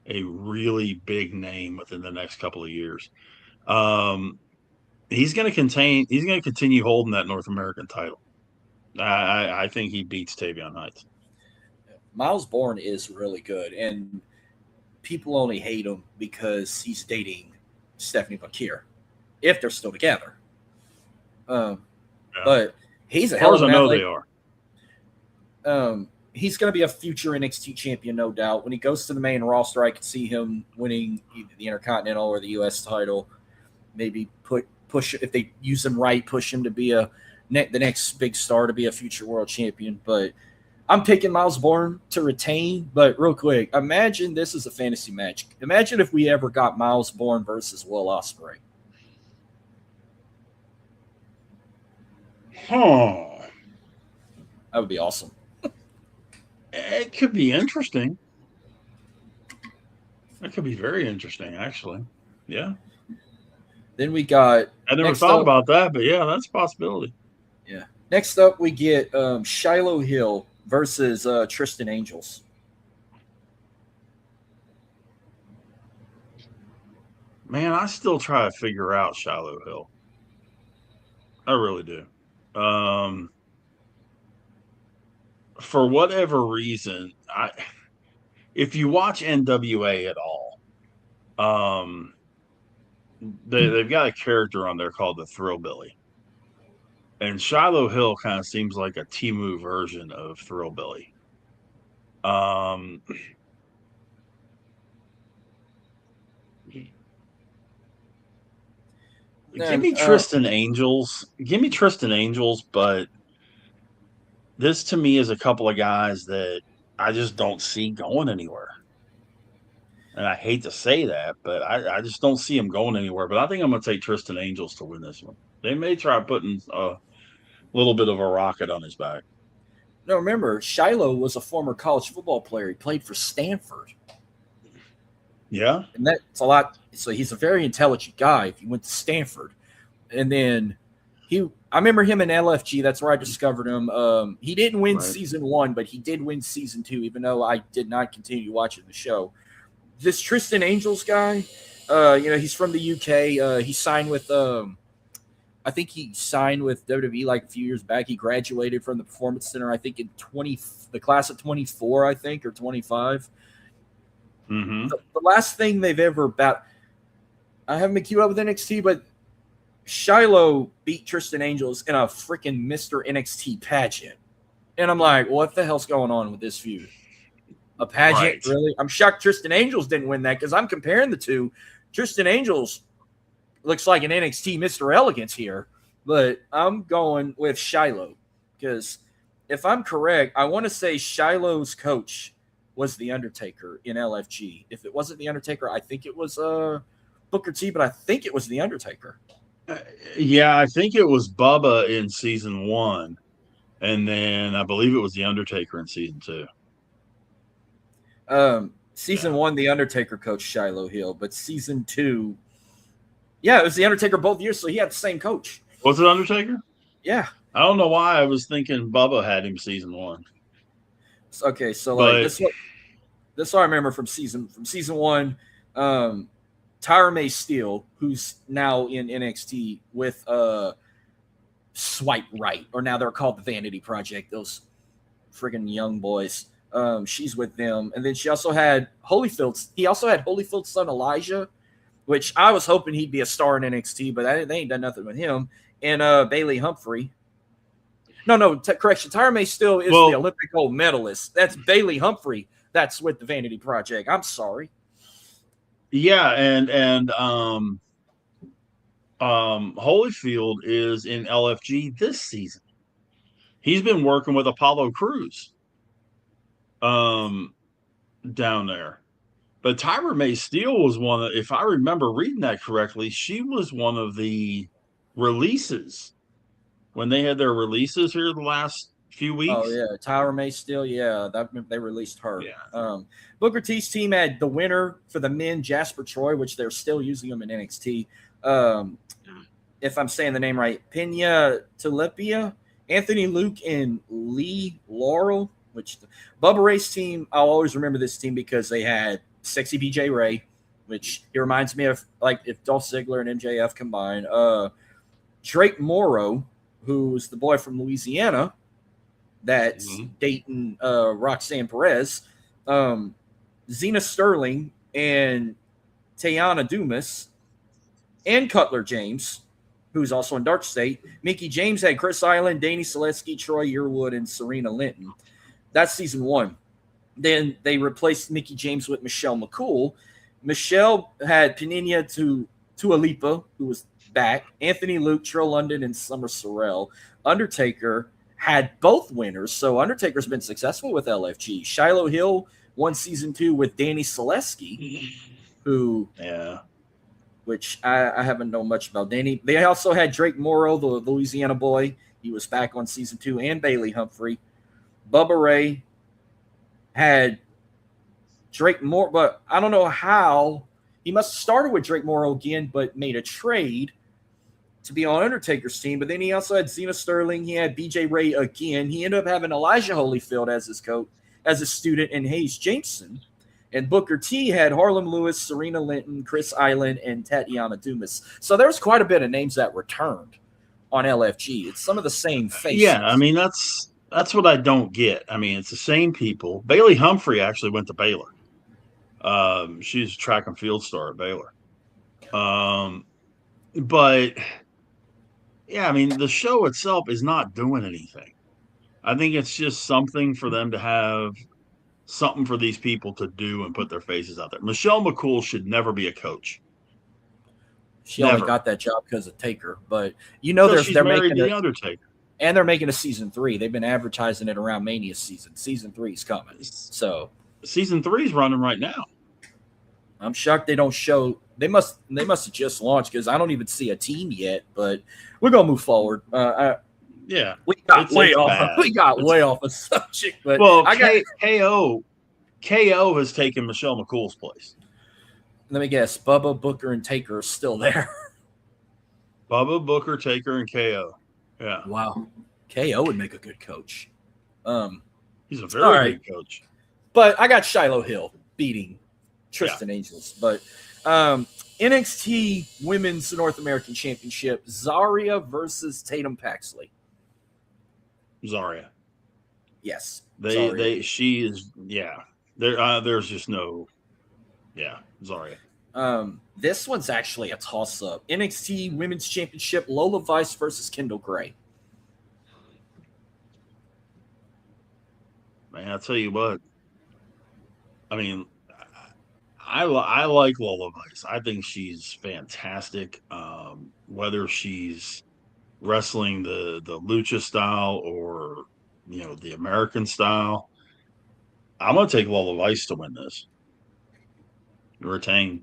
really big name within the next couple of years. He's going to continue holding that North American title. I think he beats Tavion Heights. Miles Bourne is really good, and people only hate him because he's dating Stephanie Bakir, if they're still together. But he's a hell of an athlete. As far as I know, they are. He's going to be a future NXT champion, no doubt. When he goes to the main roster, I could see him winning either the Intercontinental or the U.S. title. Maybe push if they use him right, push him to be the next big star, to be a future world champion. But I'm picking Miles Bourne to retain. But real quick, imagine this is a fantasy match. Imagine if we ever got Miles Bourne versus Will Ospreay. Huh. That would be awesome. It could be interesting. That could be very interesting, actually. Yeah. Then we got... I never thought about that, but yeah, that's a possibility. Yeah. Next up, we get Shiloh Hill versus Tristan Angels. Man, I still try to figure out Shiloh Hill. I really do. For whatever reason, if you watch NWA at all, they've got a character on there called the Thrillbilly. And Shiloh Hill kind of seems like a Timu version of Thrillbilly. Give me Tristan Angels. Give me Tristan Angels, but this to me is a couple of guys that I just don't see going anywhere. And I hate to say that, but I just don't see him going anywhere. But I think I'm going to take Tristan Angels to win this one. They may try putting a little bit of a rocket on his back. No, remember, Shiloh was a former college football player. He played for Stanford. Yeah. And that's a lot. So he's a very intelligent guy if he went to Stanford. And then I remember him in LFG. That's where I discovered him. He didn't win season 1, but he did win season 2, even though I did not continue watching the show. This Tristan Angels guy, he's from the UK. He signed with, I think he signed with WWE like a few years back. He graduated from the Performance Center, I think in the class of 24, I think, or 25. Mm-hmm. The last thing they've ever I haven't been queued up with NXT, but Shiloh beat Tristan Angels in a freaking Mr. NXT pageant. And I'm like, what the hell's going on with this feud? A pageant, right. Really? I'm shocked Tristan Angels didn't win that because I'm comparing the two. Tristan Angels looks like an NXT Mr. Elegance here, but I'm going with Shiloh because if I'm correct, I want to say Shiloh's coach was The Undertaker in LFG. If it wasn't The Undertaker, I think it was Booker T, but I think it was The Undertaker. Yeah, I think it was Bubba in season 1, and then I believe it was The Undertaker in season 2. Season 1, The Undertaker coached Shiloh Hill, but season 2, it was The Undertaker both years, so he had the same coach. Was it Undertaker? Yeah. I don't know why I was thinking Bubba had him season 1. Okay, so like this I remember from season 1. Tyra May Steele, who's now in NXT with Swipe Right, or now they're called the Vanity Project. Those friggin' young boys. She's with them, and then she also had Holyfield's. He also had Holyfield's son Elijah, which I was hoping he'd be a star in NXT, but they ain't done nothing with him. And Bailey Humphrey. No, correction. Tyra May still is the Olympic gold medalist. That's Bailey Humphrey. That's with the Vanity Project. I'm sorry. Yeah, and Holyfield is in LFG this season. He's been working with Apollo Crews down there. But Tyra May Steele was one of, if I remember reading that correctly, she was one of the releases when they had their releases here the last few weeks. Oh, yeah. Tyra May Steele, yeah. They released her. Yeah. Booker T's team had the winner for the men, Jasper Troy, which they're still using him in NXT. If I'm saying the name right, Pena Telepia, Anthony Luke, and Lee Laurel, which Bubba Ray's team, I'll always remember this team because they had Sexy BJ Ray, which he reminds me of like if Dolph Ziggler and MJF combined. Drake Morrow, who's the boy from Louisiana that's dating Roxanne Perez. Zena Sterling and Tayana Dumas and Cutler James, who's also in Dark State. Mickey James had Chris Island, Danny Selesky, Troy Yearwood, and Serena Linton. That's season 1. Then they replaced Mickey James with Michelle McCool. Michelle had Peninia Tualipa, who was back, Anthony Luke, Trill London, and Summer Sorrell. Undertaker had both winners, so Undertaker's been successful with LFG. Shiloh Hill won season 2 with Danny Selesky, which I haven't known much about Danny. They also had Drake Morrow, the Louisiana boy. He was back on season 2, and Bailey Humphrey. Bubba Ray had Drake Morrow, but I don't know how. He must have started with Drake Morrow again, but made a trade to be on Undertaker's team. But then he also had Zena Sterling. He had BJ Ray again. He ended up having Elijah Holyfield as his coach, as a student, and Hayes Jameson. And Booker T had Harlem Lewis, Serena Linton, Chris Island, and Tatiana Dumas. So there was quite a bit of names that returned on LFG. It's some of the same faces. Yeah, I mean, that's what I don't get. I mean, it's the same people. Bailey Humphrey actually went to Baylor. She's a track and field star at Baylor. But yeah, I mean, the show itself is not doing anything. I think it's just something for them to have something for these people to do and put their faces out there. Michelle McCool should never be a coach. She only got that job because of Taker, but they're making the Undertaker. And they're making a season 3. They've been advertising it around Mania season. Season 3 is coming. So season 3 is running right now. I'm shocked they don't show. They must have just launched because I don't even see a team yet. But we're gonna move forward. Yeah, we got way off of subject. But KO has taken Michelle McCool's place. Let me guess. Bubba, Booker, and Taker are still there. Bubba, Booker, Taker, and KO. Yeah. Wow. KO would make a good coach. He's a very good coach. But I got Shiloh Hill beating Tristan Angels. But NXT Women's North American Championship, Zarya versus Tatum Paxley. Zarya. Yes. She is, there's just no, Zarya. This one's actually a toss-up. NXT Women's Championship, Lola Vice versus Kendall Gray. Man, I'll tell you what. I mean, I like Lola Vice. I think she's fantastic. Whether she's wrestling the lucha style or the American style, I'm gonna take Lola Vice to win this. Retain.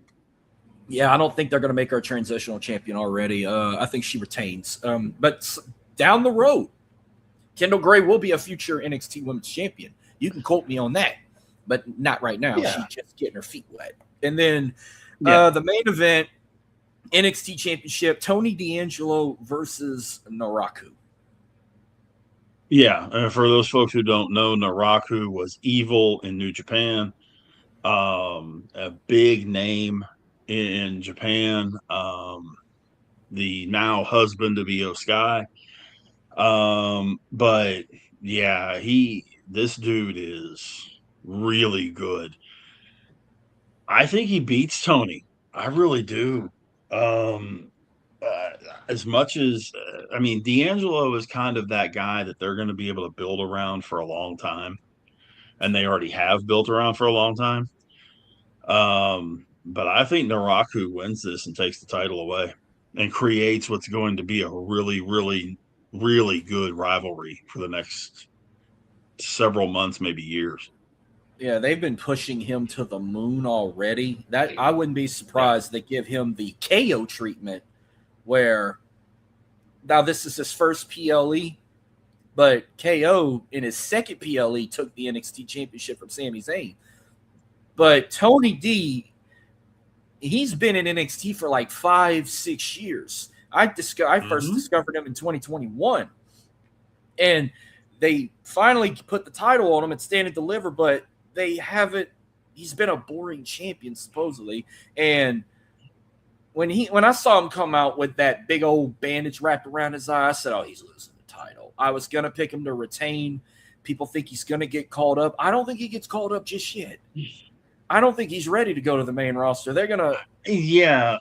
Yeah, I don't think they're going to make her a transitional champion already. I think she retains. But down the road, Kendall Gray will be a future NXT Women's Champion. You can quote me on that, but not right now. Yeah. She's just getting her feet wet. And then the main event, NXT Championship, Tony D'Angelo versus Naraku. Yeah, and for those folks who don't know, Naraku was evil in New Japan. A big name in Japan. The now husband of Io Sky. But yeah, this dude is really good. I think he beats Tony. I really do. Um, uh, as much as I mean, D'Angelo is kind of that guy that they're going to be able to build around for a long time, and they already have built around for a long time. But I think Naraku wins this and takes the title away and creates what's going to be a really, really, really good rivalry for the next several months, maybe years. Yeah, they've been pushing him to the moon already. That I wouldn't be surprised they give him the KO treatment, where now this is his first PLE, but KO in his second PLE took the NXT Championship from Sami Zayn. But Tony D, he's been in NXT for like 5-6 years. I first discovered him in 2021, and they finally put the title on him and Stand and Deliver, but they haven't. He's been a boring champion supposedly, and when I saw him come out with that big old bandage wrapped around his eye, I said, "Oh, he's losing the title." I was gonna pick him to retain. People think he's gonna get called up. I don't think he gets called up just yet. I don't think he's ready to go to the main roster. They're gonna. Yeah,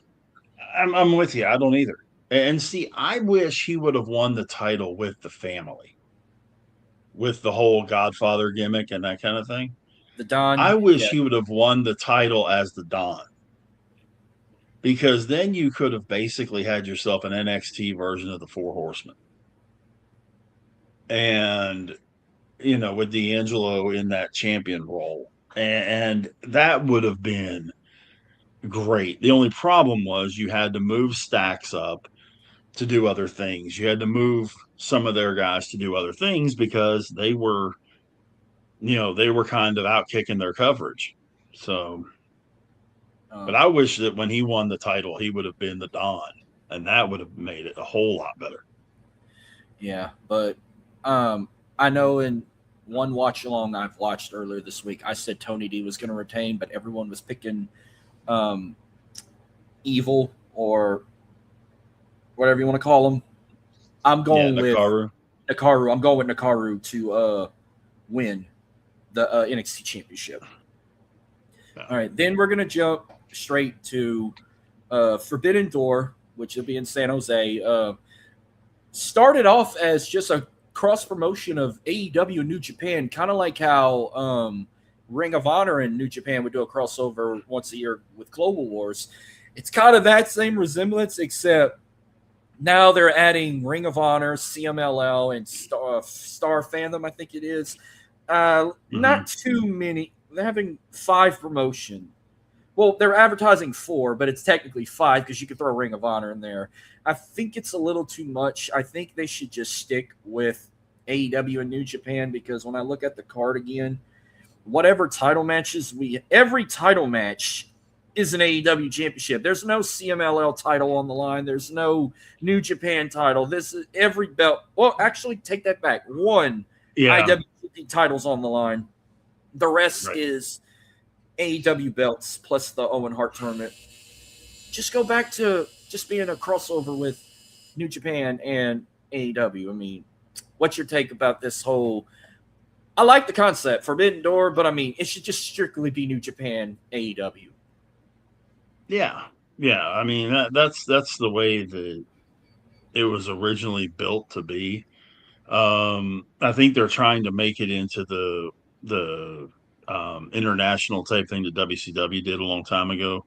I'm with you. I don't either. And see, I wish he would have won the title with the family, with the whole Godfather gimmick and that kind of thing. The Don. I wish he would have won the title as the Don, because then you could have basically had yourself an NXT version of the Four Horsemen. And, with D'Angelo in that champion role. And that would have been great. The only problem was you had to move Stacks up to do other things. You had to move some of their guys to do other things because they were kind of out kicking their coverage. So, but I wish that when he won the title, he would have been the Don, and that would have made it a whole lot better. Yeah, but I know in one watch along I've watched earlier this week, I said Tony D was going to retain, but everyone was picking Evil or whatever you want to call him. I'm going with Nakaru. I'm going with Nakaru to win the NXT Championship. All right, then we're going to jump straight to Forbidden Door, which will be in San Jose. Started off as just a cross-promotion of AEW and New Japan, kind of like how Ring of Honor and New Japan would do a crossover once a year with Global Wars. It's kind of that same resemblance, except now they're adding Ring of Honor, CMLL, and Star Fandom, I think it is. Not too many. They're having 5 promotion. Well, they're advertising 4, but it's technically 5 because you could throw Ring of Honor in there. I think it's a little too much. I think they should just stick with AEW and New Japan, because when I look at the card again, whatever title matches every title match is an AEW championship. There's no CMLL title on the line. There's no New Japan title. This is every belt. Well, actually, take that back. One IWGP title's on the line. The rest is AEW belts plus the Owen Hart tournament. Just go back to just being a crossover with New Japan and AEW. I mean, what's your take about this whole? I like the concept, Forbidden Door, but I mean, it should just strictly be New Japan, AEW. Yeah. I mean, that's the way that it was originally built to be. I think they're trying to make it into the international type thing that WCW did a long time ago,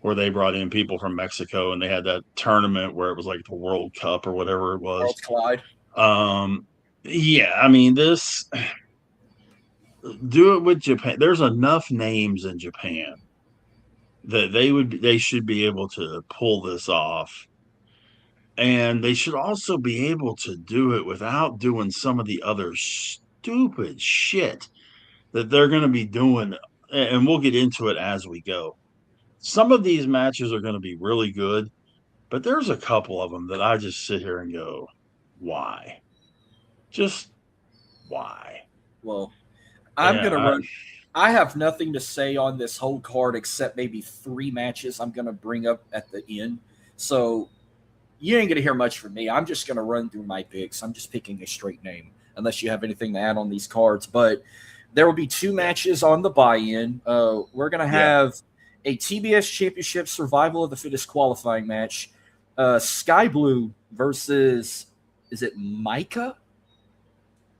where they brought in people from Mexico and they had that tournament where it was like the World Cup or whatever it was. World Collide. I mean, do it with Japan. There's enough names in Japan that they should be able to pull this off. And they should also be able to do it without doing some of the other stupid shit that they're going to be doing. And we'll get into it as we go. Some of these matches are going to be really good, but there's a couple of them that I just sit here and go, why? Just why? Well, I'm going to run. I have nothing to say on this whole card except maybe 3 matches I'm going to bring up at the end. So you ain't going to hear much from me. I'm just going to run through my picks. I'm just picking a straight name, unless you have anything to add on these cards. But there will be 2 matches on the buy-in. We're going to have a TBS Championship Survival of the Fittest qualifying match. Sky Blue versus, is it Micah?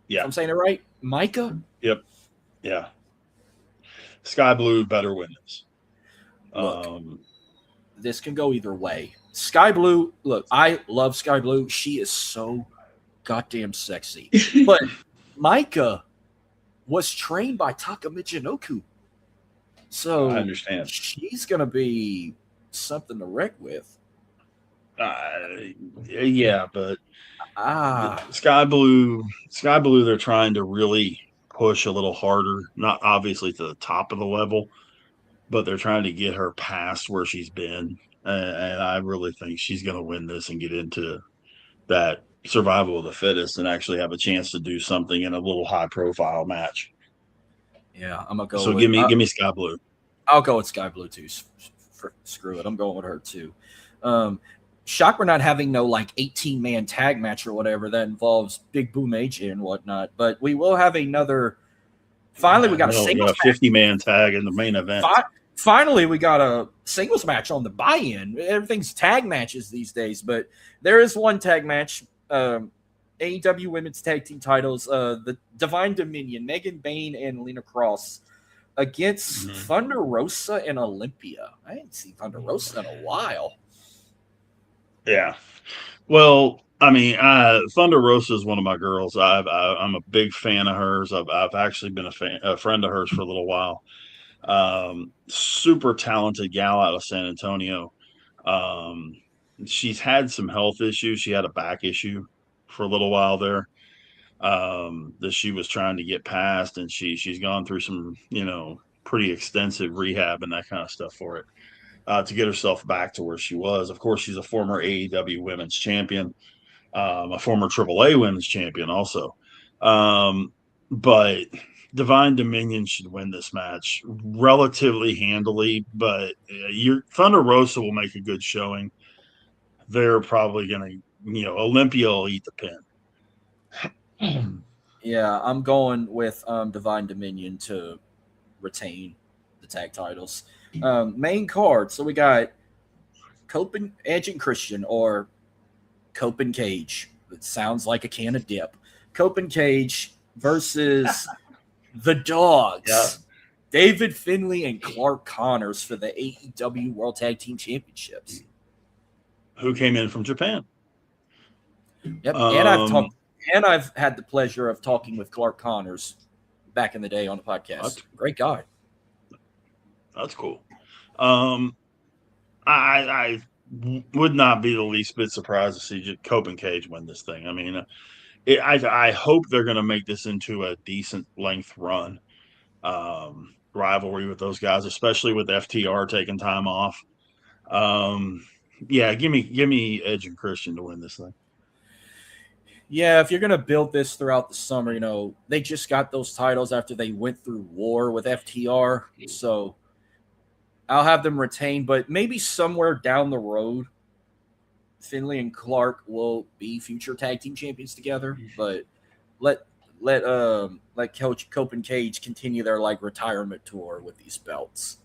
Yeah. If I'm saying it right? Micah? Yep. Yeah. Sky Blue better win this. Look, this can go either way. Sky Blue, look, I love Sky Blue. She is so goddamn sexy. But Micah was trained by Taka Michinoku. So I understand. She's going to be something to wreck with. Yeah, but Sky Blue, they're trying to really push a little harder. Not obviously to the top of the level, but they're trying to get her past where she's been. And I really think she's going to win this and get into that survival of the fittest and actually have a chance to do something in a little high profile match. Yeah, I'm gonna go. So give me Sky Blue. I'll go with Sky Blue too. Screw it, I'm going with her too. Shock we're not having no like 18-man tag match or whatever that involves Big Boom AJ and whatnot, but we will have another. Finally, we got a singles 50-man tag in the main event. Finally, we got a singles match on the buy-in. Everything's tag matches these days, but there is one tag match. AEW Women's Tag Team titles. The Divine Dominion, Megan Bain and Lena Cross against Thunder Rosa and Olympia. I didn't see Thunder Rosa in a while. Yeah. Well, I mean, Thunder Rosa is one of my girls. I'm a big fan of hers. I've actually been a friend of hers for a little while. Super talented gal out of San Antonio. She's had some health issues. She had a back issue for a little while there that she was trying to get past, and she's gone through some, pretty extensive rehab and that kind of stuff for it to get herself back to where she was. Of course, she's a former AEW Women's Champion, a former AAA Women's Champion also. But Divine Dominion should win this match relatively handily, but Thunder Rosa will make a good showing. They're probably going to, Olympia will eat the pin. Yeah, I'm going with Divine Dominion to retain the tag titles. Main card. So we got Copen, Edge and Christian, or Cope and Cage. It sounds like a can of dip. Cope and Cage versus the Dogs. Yeah. David Finlay and Clark Connors for the AEW World Tag Team Championships. Who came in from Japan. Yep. And I've had the pleasure of talking with Clark Connors back in the day on the podcast. Great guy. That's cool. I would not be the least bit surprised to see Cope and Cage win this thing. I mean, I hope they're going to make this into a decent length run rivalry with those guys, especially with FTR taking time off. Yeah, give me Edge and Christian to win this thing. Yeah, if you're going to build this throughout the summer, they just got those titles after they went through war with FTR. So I'll have them retain, but maybe somewhere down the road, Finlay and Clark will be future tag team champions together. But let Coach Cope and Cage continue their retirement tour with these belts.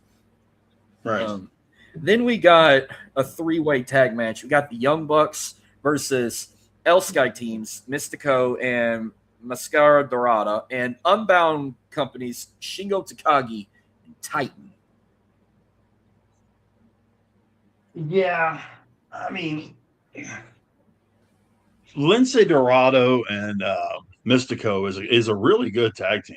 Right. Then we got a 3-way tag match. We got the Young Bucks versus El Sky teams, Mystico and Mascara Dorada, and Unbound companies Shingo Takagi and Titan. Yeah, I mean, Lince Dorado and Mystico is a really good tag team.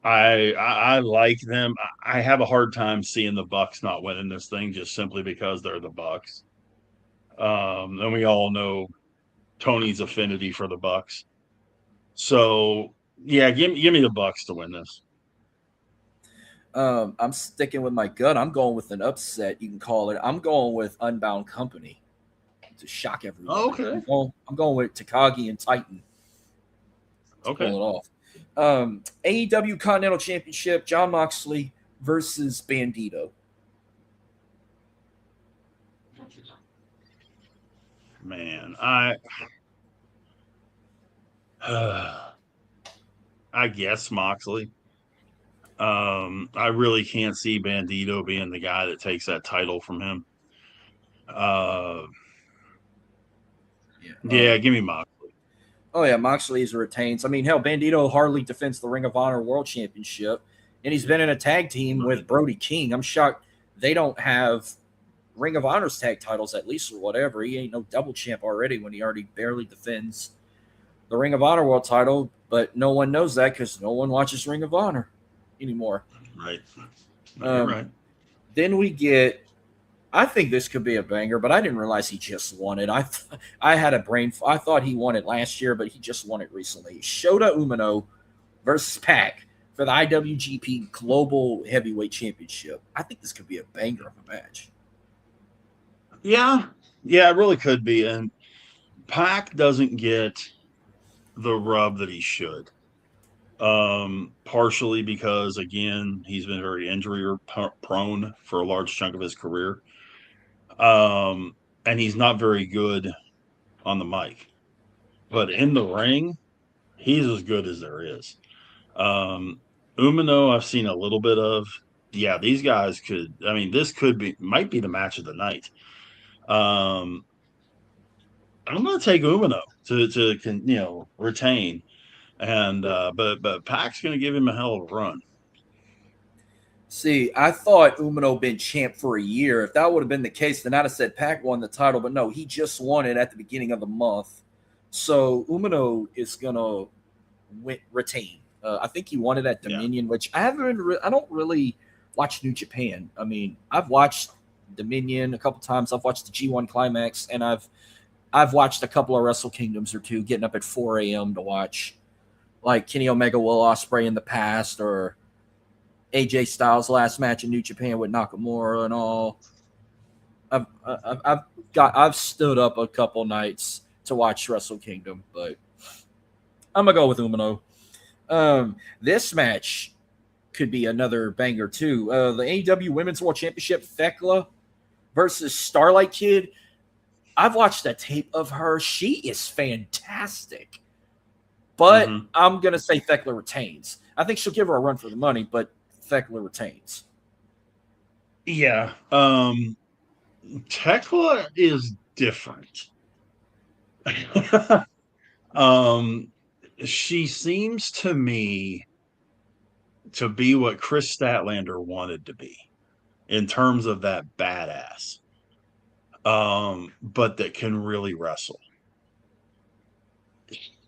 I like them. I have a hard time seeing the Bucks not winning this thing just simply because they're the Bucks. And we all know Tony's affinity for the Bucks. So yeah, give me the Bucks to win this. I'm sticking with my gut. I'm going with an upset, you can call it. I'm going with Unbound Company to shock everyone. Oh, okay. I'm going with Takagi and Titan to pull it off. AEW Continental Championship, Jon Moxley versus Bandito. Man, I guess Moxley. I really can't see Bandito being the guy that takes that title from him. Uh, Yeah. yeah, give me Moxley. Oh yeah, Moxley's retains. I mean, hell, Bandito hardly defends the Ring of Honor World Championship, and he's been in a tag team with Right. Brody King. I'm shocked they don't have Ring of Honor's tag titles at least, or whatever. He ain't no double champ already when he already barely defends the Ring of Honor World title. But no one knows that because no one watches Ring of Honor anymore. Right. No, you're Um, right. then we get. I think this could be a banger, but I didn't realize he just won it. I had a brain. I thought he won it last year, but he just won it recently. Shota Umino versus Pac for the IWGP Global Heavyweight Championship. I think this could be a banger of a match. Yeah. Yeah, it really could be. And Pac doesn't get the rub that he should. Partially because again, he's been very injury prone for a large chunk of his career. Um, and he's not very good on the mic. But in the ring, he's as good as there is. Um, Umino, I've seen a little bit of. Yeah, these guys could. I mean, this might be the match of the night. Um, I'm going to take Umino to retain, and but Pac's going to give him a hell of a run. See, I thought Umino been champ for a year. If that would have been the case, then I'd have said Pac won the title. But no, he just won it at the beginning of the month. So Umino is gonna retain. I think he won it at Yeah, Dominion, which I haven't. I don't really watch New Japan. I mean, I've watched Dominion a couple times. I've watched the G1 Climax, and I've watched a couple of Wrestle Kingdoms or two, getting up at 4 a.m. to watch like Kenny Omega, Will Ospreay in the past, or AJ Styles' last match in New Japan with Nakamura and all. I've stood up a couple nights to watch Wrestle Kingdom, but I'm gonna go with Umino. This match could be another banger too. The AEW Women's World Championship, Thekla versus Starlight Kid. I've watched a tape of her. She is fantastic. But I'm gonna say Thekla retains. I think she'll give her a run for the money, but Thekla retains. yeah. Tekla is different. um, she seems to me to be what Chris Statlander wanted to be in terms of that badass, but that can really wrestle.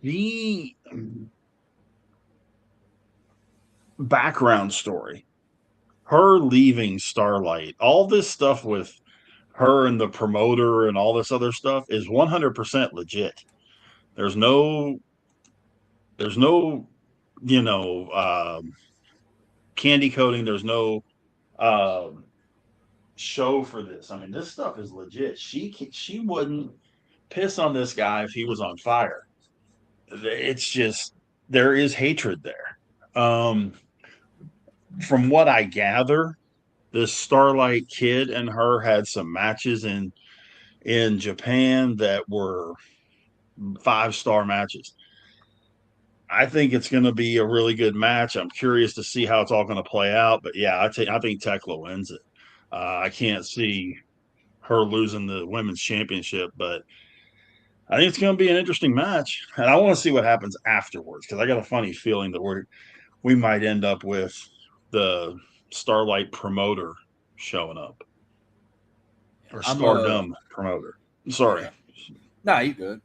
The background story, her leaving Starlight, all this stuff with her and the promoter and all this other stuff is 100% legit. There's no, there's no, you know, candy coating. There's no um, show for this. I mean, this stuff is legit. She wouldn't piss on this guy if he was on fire. It's just there is hatred there. From what I gather, this Starlight Kid and her had some matches in Japan that were 5-star matches. I think it's going to be a really good match. I'm curious to see how it's all going to play out. But yeah, I think Tekla wins it. I can't see her losing the women's championship, but I think it's going to be an interesting match, and I want to see what happens afterwards because I got a funny feeling that we might end up with the Starlight promoter showing up or I'm a Stardom promoter. Sorry. yeah. Nah, you good.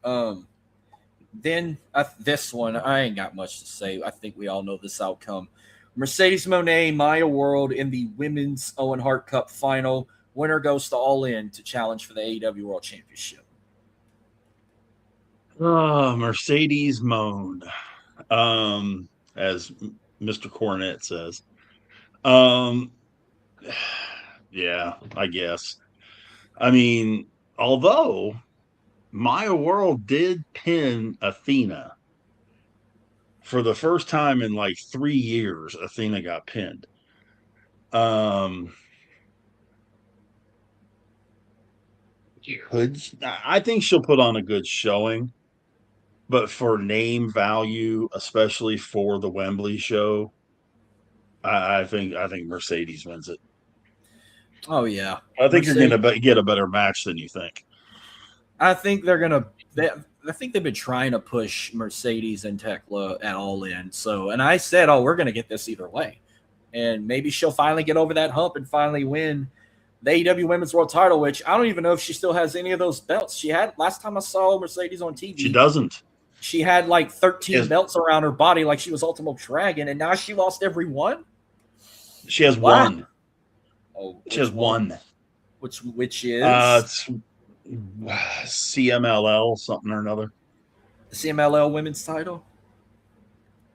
Then this one, I ain't got much to say. I think we all know this outcome. Mercedes Moné, Maya World in the Women's Owen Hart Cup final. Winner goes to All In to challenge for the AEW World Championship. Oh, Mercedes moan, as Mr. Cornette says. Um, yeah, I guess. I mean, although Maya World did pin Athena for the first time in like 3 years, Athena got pinned. Um, I think she'll put on a good showing, but for name value, especially for the Wembley show, I think Mercedes wins it. Oh yeah, I think you're Mercedes. going to get a better match than you think. I think they're gonna. I think they've been trying to push Mercedes and Tekla at All In. So, and I said, "Oh, we're gonna get this either way," and maybe she'll finally get over that hump and finally win the AEW Women's World Title. Which I don't even know if she still has any of those belts. She had last time I saw Mercedes on TV. She doesn't. She had like 13 Yes. belts around her body, like she was Ultimate Dragon, and now she lost every one. She has Wow. one. Oh, She has one. Which is It's CMLL something or another. the CMLL Women's Title.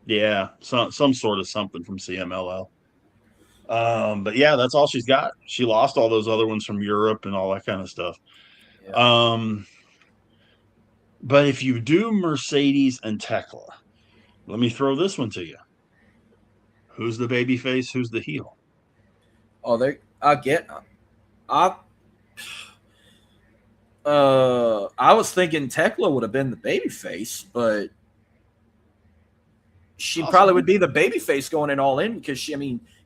Yeah, some sort of something from CMLL. But yeah, that's all she's got. She lost all those other ones from Europe and all that kind of stuff. Yeah. But if you do Mercedes and Tekla, let me throw this one to you. Who's the baby face? Who's the heel? Oh, I was thinking Tekla would have been the babyface, but she probably would be the babyface going in All In because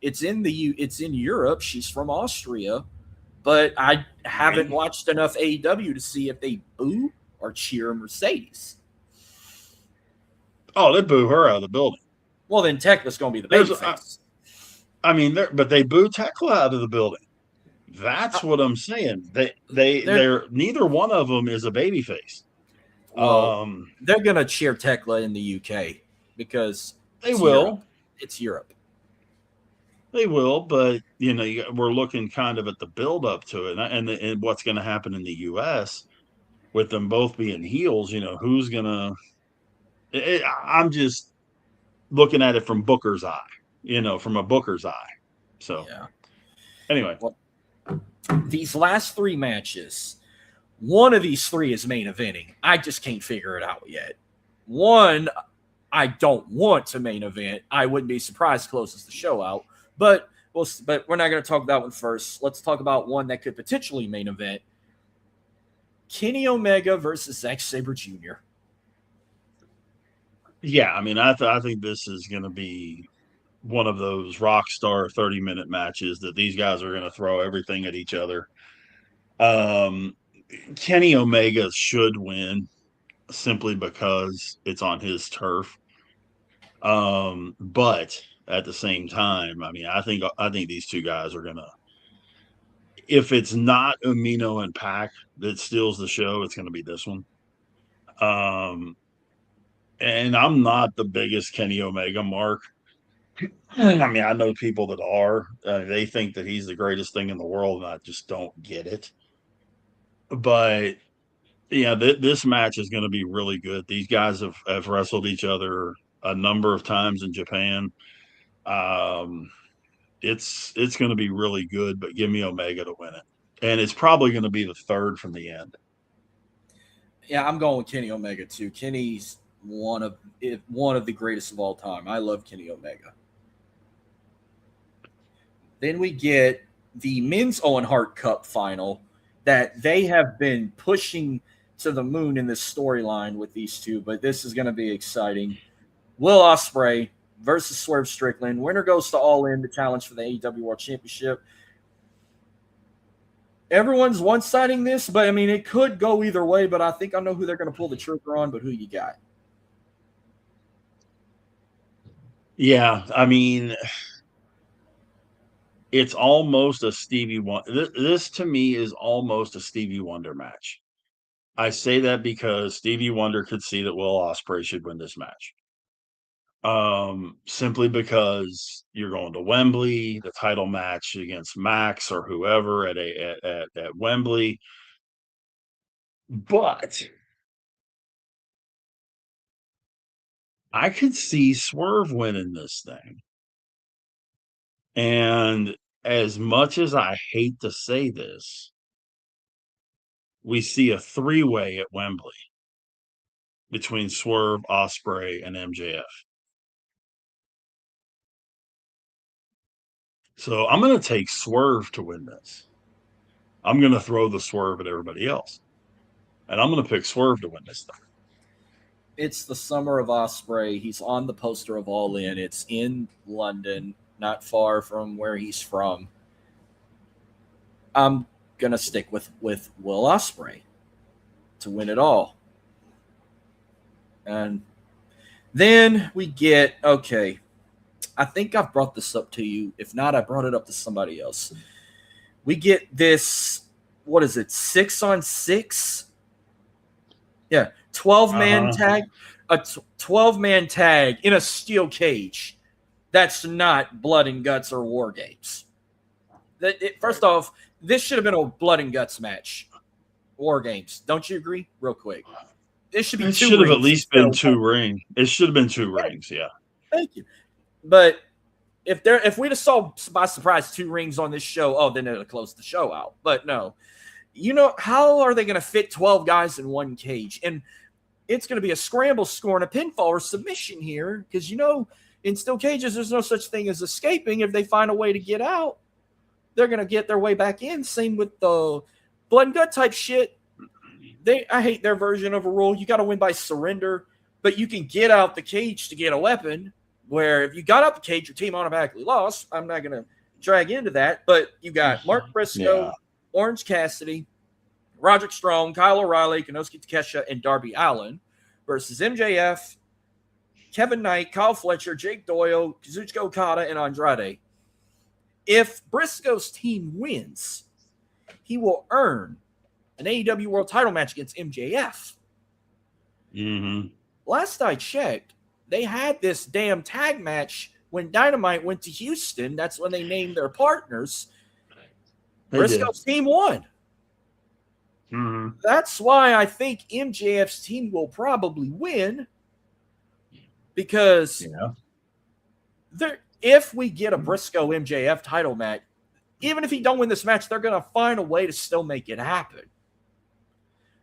it's in Europe. She's from Austria, but I haven't watched enough AEW to see if they boo or cheer Mercedes. Oh, they boo her out of the building. Well, then Tekla's going to be the babyface. But they boo Tekla out of the building. That's what I'm saying. They're neither one of them is a babyface. Well, they're gonna cheer Tekla in the UK because they will. It's Europe. They will, but we're looking kind of at the build up to it, and what's going to happen in the US with them both being heels. Who's gonna? I'm just looking at it from Booker's eye. From a Booker's eye. So yeah. Anyway. Well, these last three matches, one of these three is main eventing. I just can't figure it out yet. One, I don't want to main event. I wouldn't be surprised closes the show out. But we're not going to talk about that one first. Let's talk about one that could potentially main event. Kenny Omega versus Zack Sabre Jr. Yeah, I think this is going to be one of those rock star 30-minute matches that these guys are going to throw everything at each other. Kenny Omega should win simply because it's on his turf. But at the same time, I think these two guys are gonna. If it's not Umino and Pac that steals the show, it's going to be this one. And I'm not the biggest Kenny Omega mark. I know people that are. They think that he's the greatest thing in the world, and I just don't get it. But yeah, this match is going to be really good. These guys have wrestled each other a number of times in Japan. It's going to be really good, but give me Omega to win it. And it's probably going to be the third from the end. Yeah, I'm going with Kenny Omega too. Kenny's one of the greatest of all time. I love Kenny Omega. Then we get the men's Owen Hart Cup final that they have been pushing to the moon in this storyline with these two, but this is going to be exciting. Will Ospreay versus Swerve Strickland. Winner goes to All In to challenge for the AEW World Championship. Everyone's one-siding this, but it could go either way, but I think I know who they're going to pull the trigger on, but who you got? Yeah, it's almost a Stevie Wonder. This to me is almost a Stevie Wonder match. I say that because Stevie Wonder could see that Will Ospreay should win this match. Simply because you're going to Wembley, the title match against Max or whoever at Wembley. But I could see Swerve winning this thing. And as much as I hate to say this, we see a three-way at Wembley between Swerve, Ospreay, and MJF. So I'm going to take Swerve to win this. I'm going to throw the swerve at everybody else. And I'm going to pick Swerve to win this thing. It's the summer of Ospreay. He's on the poster of All In. It's in London, not far from where he's from. I'm going to stick with Will Ospreay to win it all. And then we get, okay, I think I've brought this up to you. If not, I brought it up to somebody else. We get this, what is it, 6-on-6? Yeah, 12-man tag. A 12-man tag in a steel cage. That's not blood and guts or war games. First off, this should have been a blood and guts match. War games. Don't you agree? Real quick. It should be should have at least been 2 rings. It should have been 2 rings, yeah. Thank you. But if we'd have saw by surprise 2 rings on this show, then it would have closed the show out. But no. You know, how are they going to fit 12 guys in one cage? And it's going to be a scramble score and a pinfall or submission here because, you know, in steel cages, there's no such thing as escaping. If they find a way to get out, they're going to get their way back in. Same with the blood and gut type shit. I hate their version of a rule. You got to win by surrender, but you can get out the cage to get a weapon, where if you got out the cage, your team automatically lost. I'm not going to drag into that, but you got Mark Briscoe, Orange Cassidy, Roderick Strong, Kyle O'Reilly, Konosuke Takeshita, and Darby Allin versus MJF, Kevin Knight, Kyle Fletcher, Jake Doyle, Kazuchika Okada, and Andrade. If Briscoe's team wins, he will earn an AEW World Title match against MJF. Mm-hmm. Last I checked, they had this damn tag match when Dynamite went to Houston. That's when they named their partners. Briscoe's team won. Mm-hmm. That's why I think MJF's team will probably win, because if we get a Briscoe MJF title match, even if he don't win this match, they're going to find a way to still make it happen.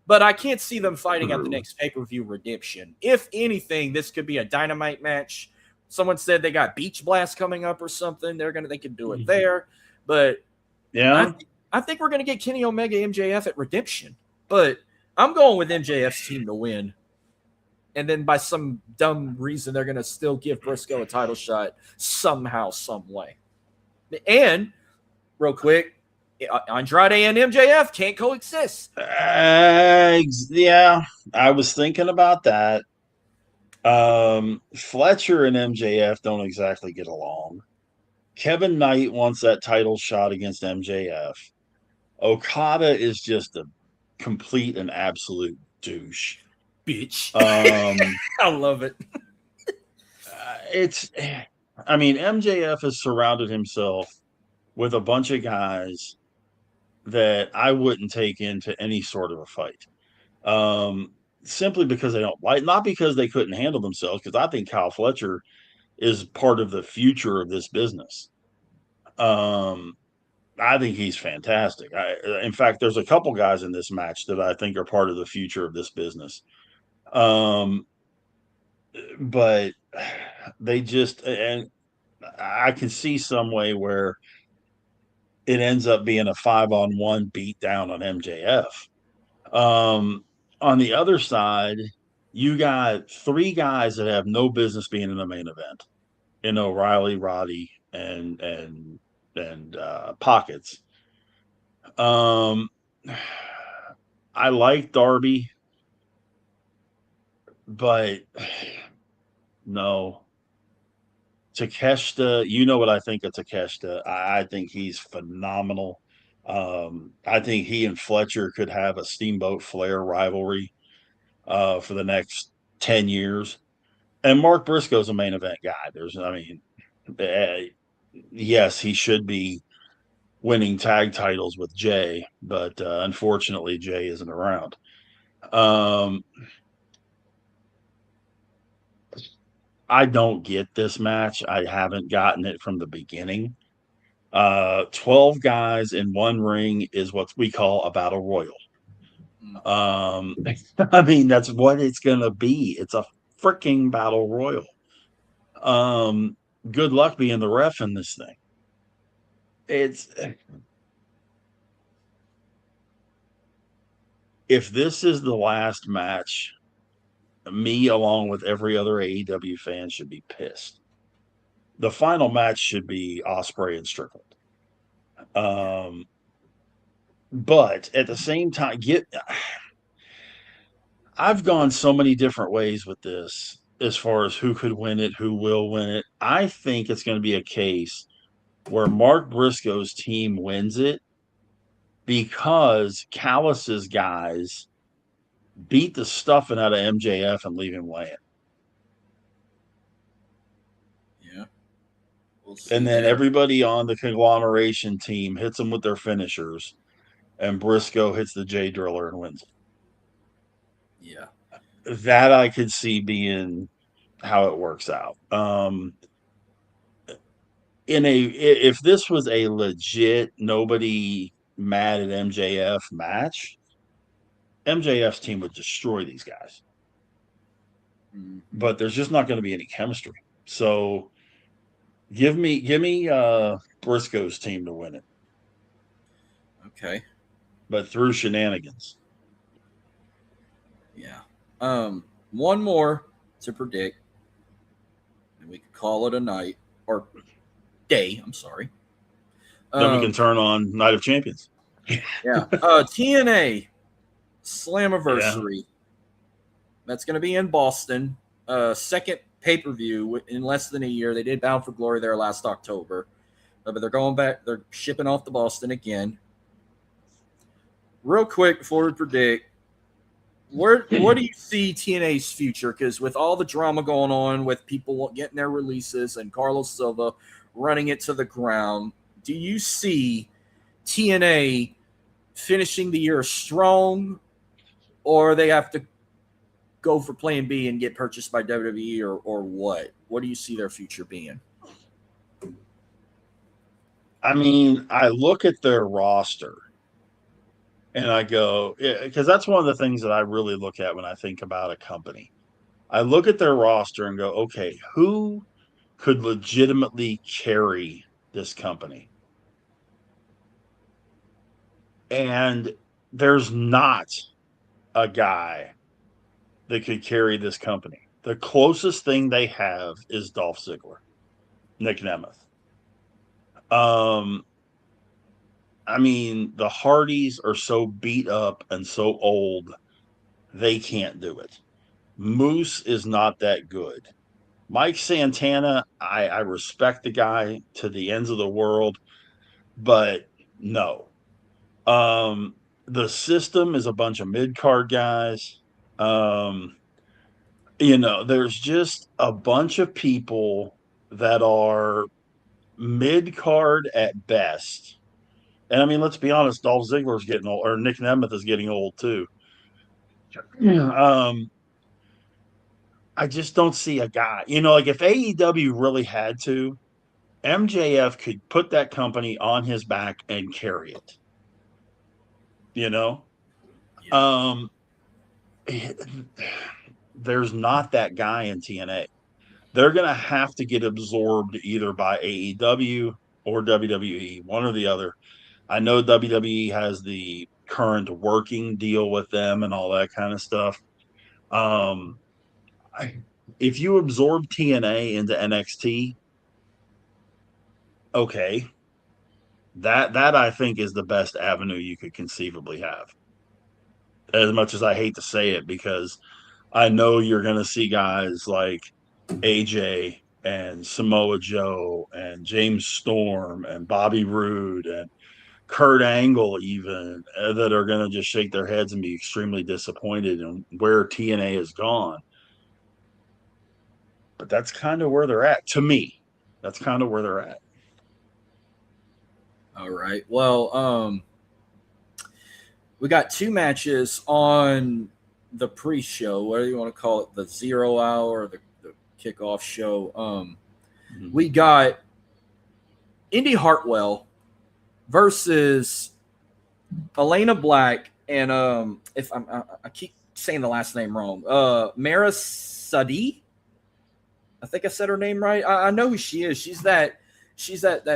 But I can't see them fighting at the next pay-per-view Redemption. If anything, this could be a Dynamite match. Someone said they got Beach Blast coming up or something. They can do it there. But I think we're going to get Kenny Omega MJF at Redemption. But I'm going with MJF's team to win. And then by some dumb reason, they're going to still give Briscoe a title shot somehow, some way. And, real quick, Andrade and MJF can't coexist. Yeah, I was thinking about that. Fletcher and MJF don't exactly get along. Kevin Knight wants that title shot against MJF. Okada is just a complete and absolute douche. Bitch. I love it. MJF has surrounded himself with a bunch of guys that I wouldn't take into any sort of a fight. Simply because they don't like, not because they couldn't handle themselves, because I think Kyle Fletcher is part of the future of this business. I think he's fantastic. In fact, there's a couple guys in this match that I think are part of the future of this business. But they just, and I can see some way where it ends up being a 5-on-1 beat down on MJF. On the other side, you got 3 guys that have no business being in the main event. O'Reilly, Roddy, and Pockets. I like Darby, but no. Takeshita, you know what I think of Takeshita. I think he's phenomenal. I think he and Fletcher could have a Steamboat Flair rivalry for the next 10 years. And Mark Briscoe's a main event guy. Yes, he should be winning tag titles with Jay, but unfortunately, Jay isn't around. I don't get this match. I haven't gotten it from the beginning. 12 guys in one ring is what we call a battle royal. That's what it's going to be. It's a freaking battle royal. Good luck being the ref in this thing. if this is the last match, me along with every other AEW fan should be pissed. The final match should be Ospreay and Strickland. But at the same time, I've gone so many different ways with this as far as who could win it, who will win it. I think it's going to be a case where Mark Briscoe's team wins it because Callis's guys beat the stuffing out of MJF and leave him laying. Yeah. We'll see And then there. everybody on the conglomeration team hits them with their finishers, and Briscoe hits the J Driller and wins it. Yeah. That I could see being how it works out. If this was a legit nobody mad at MJF match, MJF's team would destroy these guys. Mm-hmm. But there's just not going to be any chemistry. So give me Briscoe's team to win it. Okay. But through shenanigans. Yeah. One more to predict, and we could call it a night or day. I'm sorry. Then we can turn on Night of Champions. Yeah. TNA Slammiversary. Yeah. That's going to be in Boston. Second pay-per-view in less than a year. They did Bound for Glory there last October. But they're going back. They're shipping off to Boston again. Real quick before we predict, what do you see TNA's future? Because with all the drama going on with people getting their releases and Carlos Silva running it to the ground, do you see TNA finishing the year strong, or they have to go for plan B and get purchased by WWE, or what? What do you see their future being? I mean, I look at their roster and I go, because that's one of the things that I really look at when I think about a company. I look at their roster and go, okay, who could legitimately carry this company? And there's not a guy that could carry this company. The closest thing they have is Dolph Ziggler, Nick Nemeth. I mean, the Hardys are so beat up and so old, they can't do it. Moose is not that good. Mike Santana, I respect the guy to the ends of the world, but no. The system is a bunch of mid-card guys. There's just a bunch of people that are mid-card at best. And I mean, let's be honest, Dolph Ziggler's getting old, or Nick Nemeth is getting old too. I just don't see a guy. Like if AEW really had to, MJF could put that company on his back and carry it. Yeah. There's not that guy in TNA. They're going to have to get absorbed either by AEW or WWE, one or the other. I know WWE has the current working deal with them and all that kind of stuff. If you absorb TNA into NXT, okay, that I think is the best avenue you could conceivably have. As much as I hate to say it, because I know you're going to see guys like AJ and Samoa Joe and James Storm and Bobby Roode and Kurt Angle even that are going to just shake their heads and be extremely disappointed in where TNA has gone. But that's kind of where they're at. To me, that's kind of where they're at. All right. Well, we got two matches on the pre-show, whatever you want to call it, the 0 hour, the kickoff show. We got Indy Hartwell versus Elena Black and I keep saying the last name wrong. Mara Sadi. I think I said her name right. I know who she is. She's that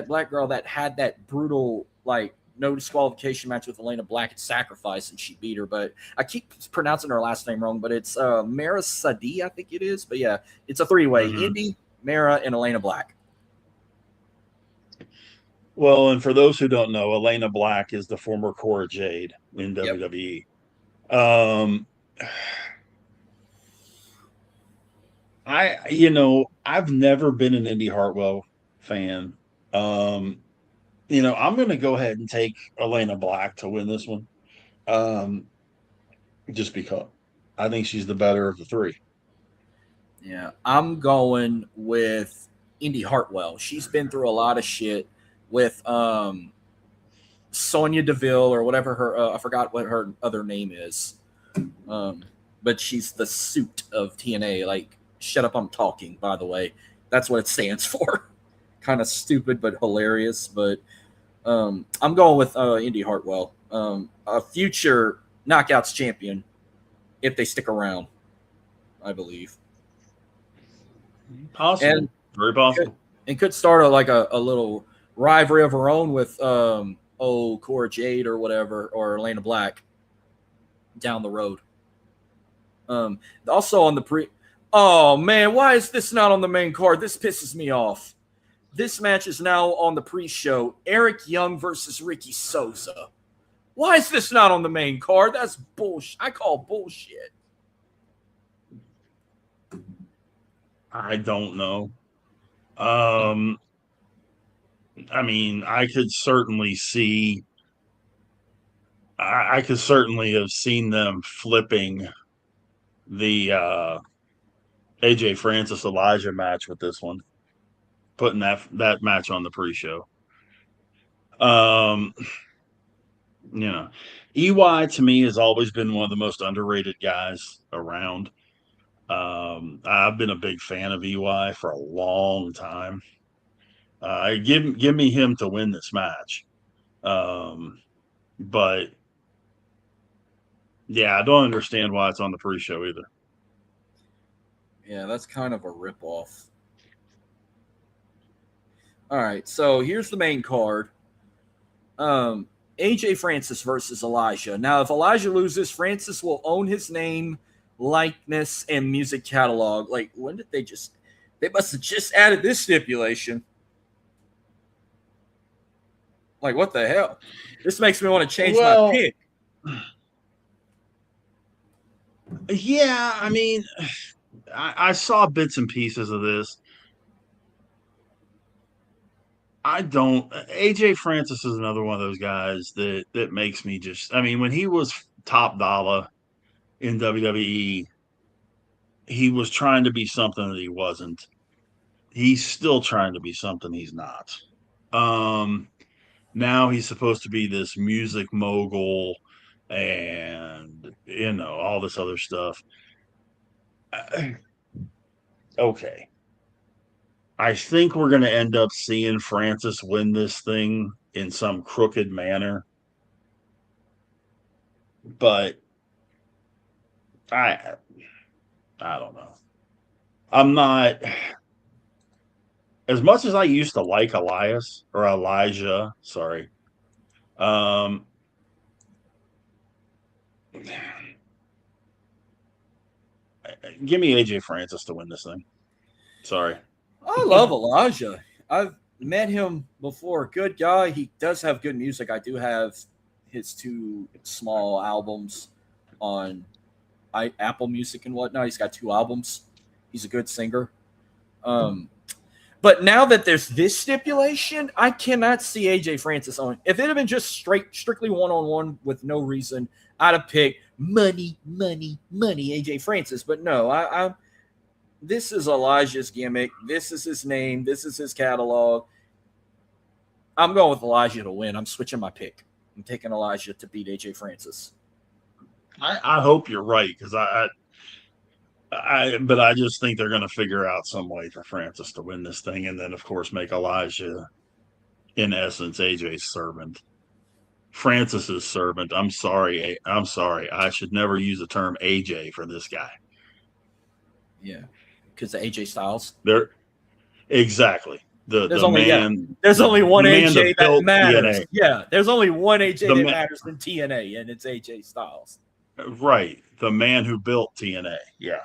black girl that had that brutal like no disqualification match with Elena Black at Sacrifice, and she beat her. But I keep pronouncing her last name wrong, but it's Mara Sadi, I think it is. But yeah, it's a 3-way: Indy, Mara, and Elena Black. Well, and for those who don't know, Elena Black is the former Cora Jade in WWE. I've never been an Indy Hartwell fan. I'm going to go ahead and take Elena Black to win this one. Just because I think she's the better of the three. Yeah, I'm going with Indy Hartwell. She's been through a lot of shit with Sonya Deville or whatever her I forgot what her other name is. But she's the suit of TNA. Like, shut up, I'm talking, by the way. That's what it stands for. Kind of stupid but hilarious. But I'm going with Indy Hartwell. A future Knockouts champion if they stick around, I believe. Possible. And very possible. Could start a little rivalry of her own with Cora Jade or whatever, or Elena Black down the road. Also on the oh man, why is this not on the main card? This pisses me off. This match is now on the pre-show. Eric Young versus Ricky Souza. Why is this not on the main card? That's bullshit. I call bullshit. I don't know. I mean, I could certainly see. I could certainly have seen them flipping the AJ Francis Elijah match with this one, putting that match on the pre-show. EY to me has always been one of the most underrated guys around. I've been a big fan of EY for a long time. Give me him to win this match. But yeah, I don't understand why it's on the pre-show either. Yeah, that's kind of a ripoff. All right, so here's the main card. AJ Francis versus Elijah. Now, if Elijah loses, Francis will own his name, likeness, and music catalog. Like, when did they must have just added this stipulation. Like, what the hell? This makes me want to change my pick. Yeah, I mean, I saw bits and pieces of this. AJ Francis is another one of those guys that makes me just, I mean, when he was top dollar in WWE, he was trying to be something that he wasn't. He's still trying to be something he's not. Now he's supposed to be this music mogul and, all this other stuff. Okay. I think we're going to end up seeing Francis win this thing in some crooked manner. But I don't know. I'm not, as much as I used to like Elijah, sorry. Give me AJ Francis to win this thing. Sorry. I love Elijah. I've met him before. Good guy. He does have good music. I do have his 2 small albums on Apple Music and whatnot. He's got 2 albums. He's a good singer. But now that there's this stipulation, I cannot see AJ Francis on. If it had been just strictly one-on-one with no reason, I'd have picked money, AJ Francis. But no, this is Elijah's gimmick. This is his name. This is his catalog. I'm going with Elijah to win. I'm switching my pick. I'm taking Elijah to beat AJ Francis. I hope you're right, because but I just think they're going to figure out some way for Francis to win this thing, and then of course make Elijah, in essence, AJ's servant. Francis's servant. I'm sorry. I should never use the term AJ for this guy. Yeah, because of AJ Styles. Exactly. There's the only man. there's only one the man AJ that built matters. TNA. Yeah, there's only one AJ The that ma- matters in TNA, and it's AJ Styles. Right, the man who built TNA. Yeah.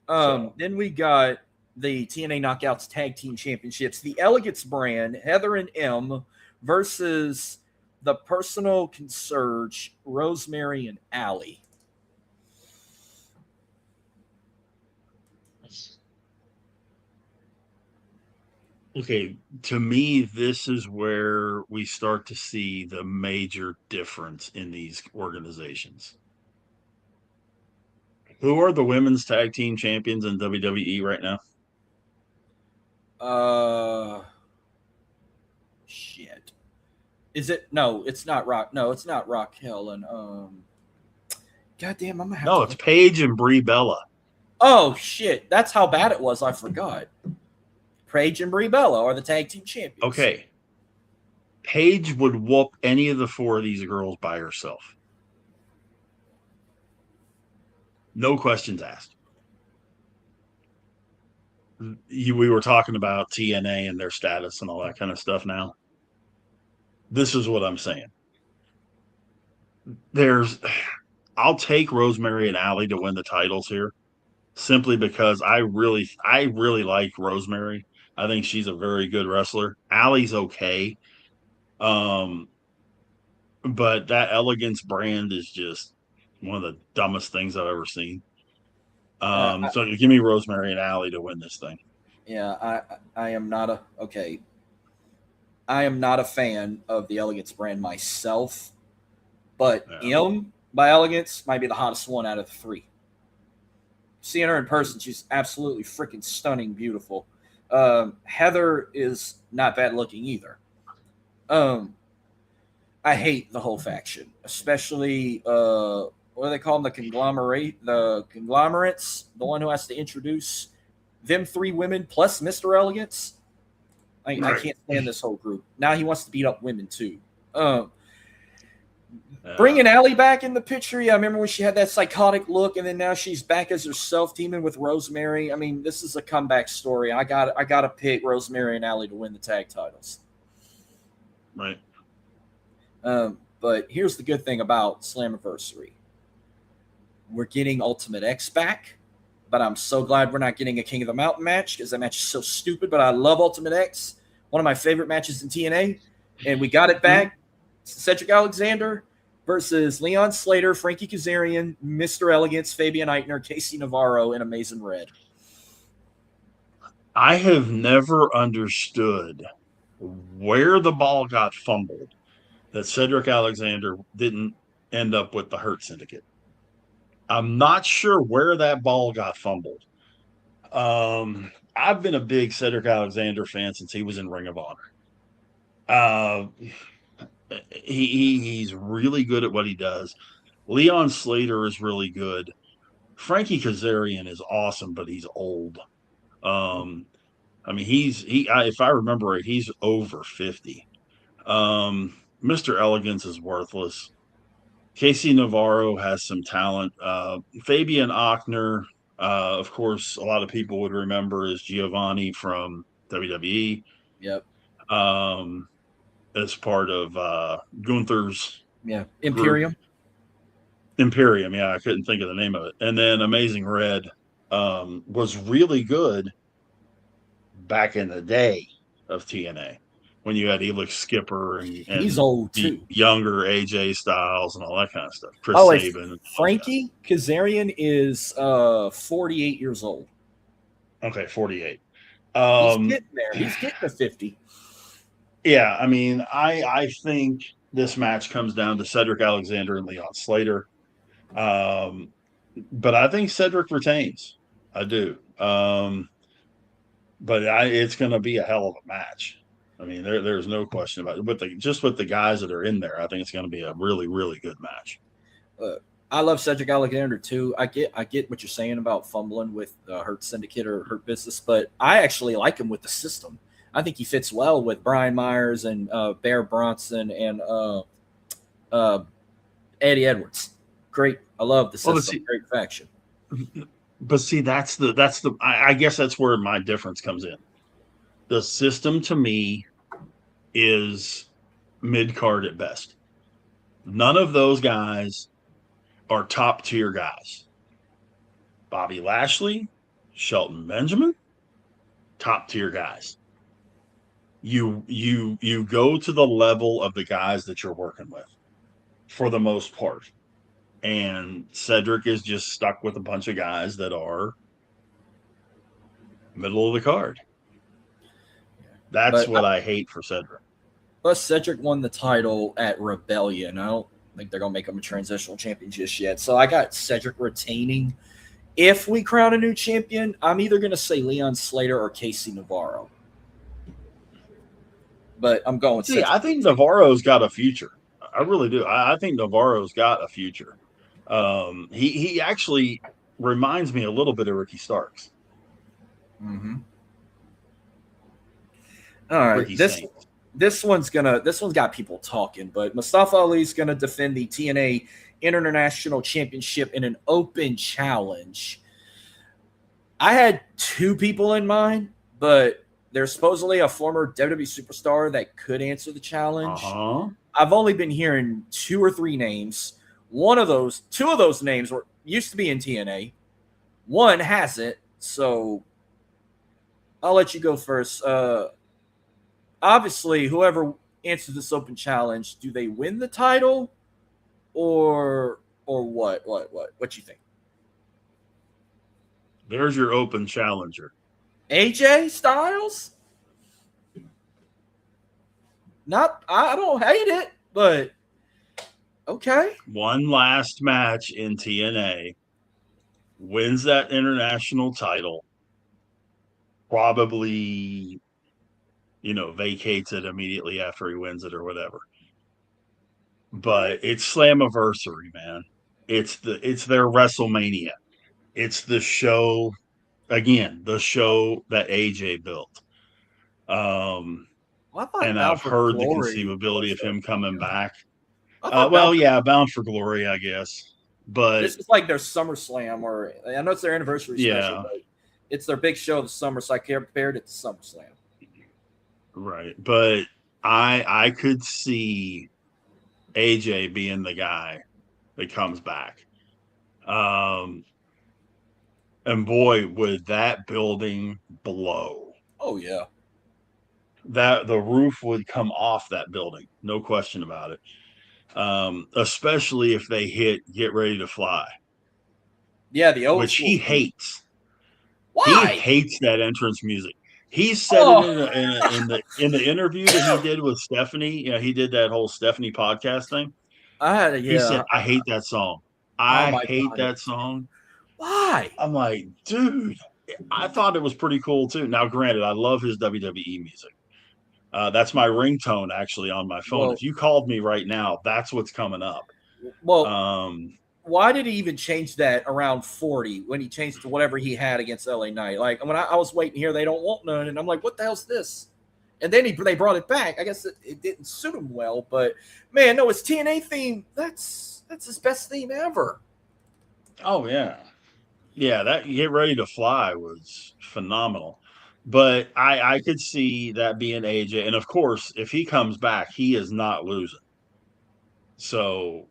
So Then we got the TNA Knockouts Tag Team Championships. The Elegance brand, Heather and M versus the Personal Concierge, Rosemary and Allie. okay, to me, this is where we start to see the major difference in these organizations. Who are the women's tag team champions in WWE right now? Shit. Is it? No, it's not Rock. No, it's not Raquel. And goddamn, I'm gonna have No, to. it's Paige and Brie Bella. Oh shit, that's how bad it was. I forgot. Paige and Brie Bella are the tag team champions. Okay. Paige would whoop any of the four of these girls by herself. No questions asked. We were talking about TNA and their status and all that kind of stuff now. This is what I'm saying. I'll take Rosemary and Allie to win the titles here simply because I really like Rosemary. I think she's a very good wrestler. Allie's okay. But that Elegance brand is just one of the dumbest things I've ever seen. So give me Rosemary and Allie to win this thing. Yeah, I am not a okay. I am not a fan of the Elegance brand myself, but M by Elegance might be the hottest one out of the three. Seeing her in person, she's absolutely freaking stunning, beautiful. Heather is not bad looking either. I hate the whole faction, especially what do they call them? The conglomerates, the one who has to introduce them three women plus Mr. Elegance. I can't stand this whole group. Now he wants to beat up women too. Bringing Allie back in the picture. Yeah, I remember when she had that psychotic look, and then now she's back as herself, teaming with Rosemary. I mean, this is a comeback story. I got to pick Rosemary and Allie to win the tag titles. Right. But here's the good thing about Slammiversary. We're getting Ultimate X back, but I'm so glad we're not getting a King of the Mountain match because that match is so stupid, but I love Ultimate X. One of my favorite matches in TNA, and we got it back. Cedric Alexander versus Leon Slater, Frankie Kazarian, Mr. Elegance, Fabian Eichner, Casey Navarro, and Amazing Red. I have never understood where the ball got fumbled that Cedric Alexander didn't end up with the Hurt Syndicate. I'm not sure where that ball got fumbled. I've been a big Cedric Alexander fan since he was in Ring of Honor. He's really good at what he does. Leon Slater is really good. Frankie Kazarian is awesome, but he's old. I mean, if I remember right, he's over 50. Mr. Elegance is worthless. Casey Navarro has some talent. Fabian Ochner, of course, a lot of people would remember as Giovanni from WWE. Yep. As part of Gunther's Imperium. Group. Imperium, yeah, I couldn't think of the name of it. And then Amazing Red was really good back in the day of TNA when you had Elix Skipper and he's old too, younger AJ Styles and all that kind of stuff. Chris Sabin. Frankie Kazarian is 48 years old. Okay, 48. He's getting there. He's getting to 50. Yeah, I mean, I think this match comes down to Cedric Alexander and Leon Slater. But I think Cedric retains. I do. But it's going to be a hell of a match. I mean, there's no question about it. With the guys that are in there, I think it's going to be a really, really good match. I love Cedric Alexander too. I get what you're saying about fumbling with Hurt Syndicate or Hurt Business, but I actually like him with the system. I think he fits well with Brian Myers and Bear Bronson and Eddie Edwards. Great. I love the system. Great faction. But see, I guess that's where my difference comes in. The system to me is mid-card at best. None of those guys are top-tier guys. Bobby Lashley, Shelton Benjamin, top-tier guys. You go to the level of the guys that you're working with for the most part. And Cedric is just stuck with a bunch of guys that are middle of the card. That's what I hate for Cedric. Plus, Cedric won the title at Rebellion. I don't think they're going to make him a transitional champion just yet. So I got Cedric retaining. If we crown a new champion, I'm either going to say Leon Slater or Casey Navarro. But I'm going with Cedric. I think Navarro's got a future. I really do. I think Navarro's got a future. He actually reminds me a little bit of Ricky Starks. Mm-hmm. All right, this one's got people talking, but Mustafa Ali's gonna defend the TNA International Championship in an open challenge. I had two people in mind, but there's supposedly a former WWE superstar that could answer the challenge. I've only been hearing 2 or 3 names. Two of those names used to be in TNA. One hasn't, so I'll let you go first. Obviously, whoever answers this open challenge, do they win the title, or what? What you think? There's your open challenger. AJ Styles? I don't hate it, but okay. One last match in TNA, wins that international title, probably, vacates it immediately after he wins it or whatever. But it's Slammiversary, man. It's their WrestleMania. It's the show, again, the show that AJ built. And I've heard the conceivability of him coming back. Bound for Glory, I guess. But this is like their SummerSlam, or I know it's their anniversary special, but it's their big show, the Summer, so I compared it to SummerSlam. Right. But I could see AJ being the guy that comes back. And boy, would that building blow. Oh, yeah. That the roof would come off that building. No question about it. Especially if they hit Get Ready to Fly. Yeah, the old which he hates. Why? He hates that entrance music. He said it in the interview that he did with Stephanie. He did that whole Stephanie podcast thing. He said, "I hate that song. I hate that song." Why? I'm like, dude, I thought it was pretty cool too. Now, granted, I love his WWE music. That's my ringtone actually on my phone. If you called me right now, that's what's coming up. Well, why did he even change that around 40 when he changed to whatever he had against LA Knight? Like when I was waiting here, they don't want none, and I'm like, what the hell's this? And then they brought it back. I guess it didn't suit him well, but man, no, his TNA theme, that's his best theme ever. Oh yeah. Yeah, that Get Ready to Fly was phenomenal. But I could see that being AJ. And of course, if he comes back, he is not losing. So,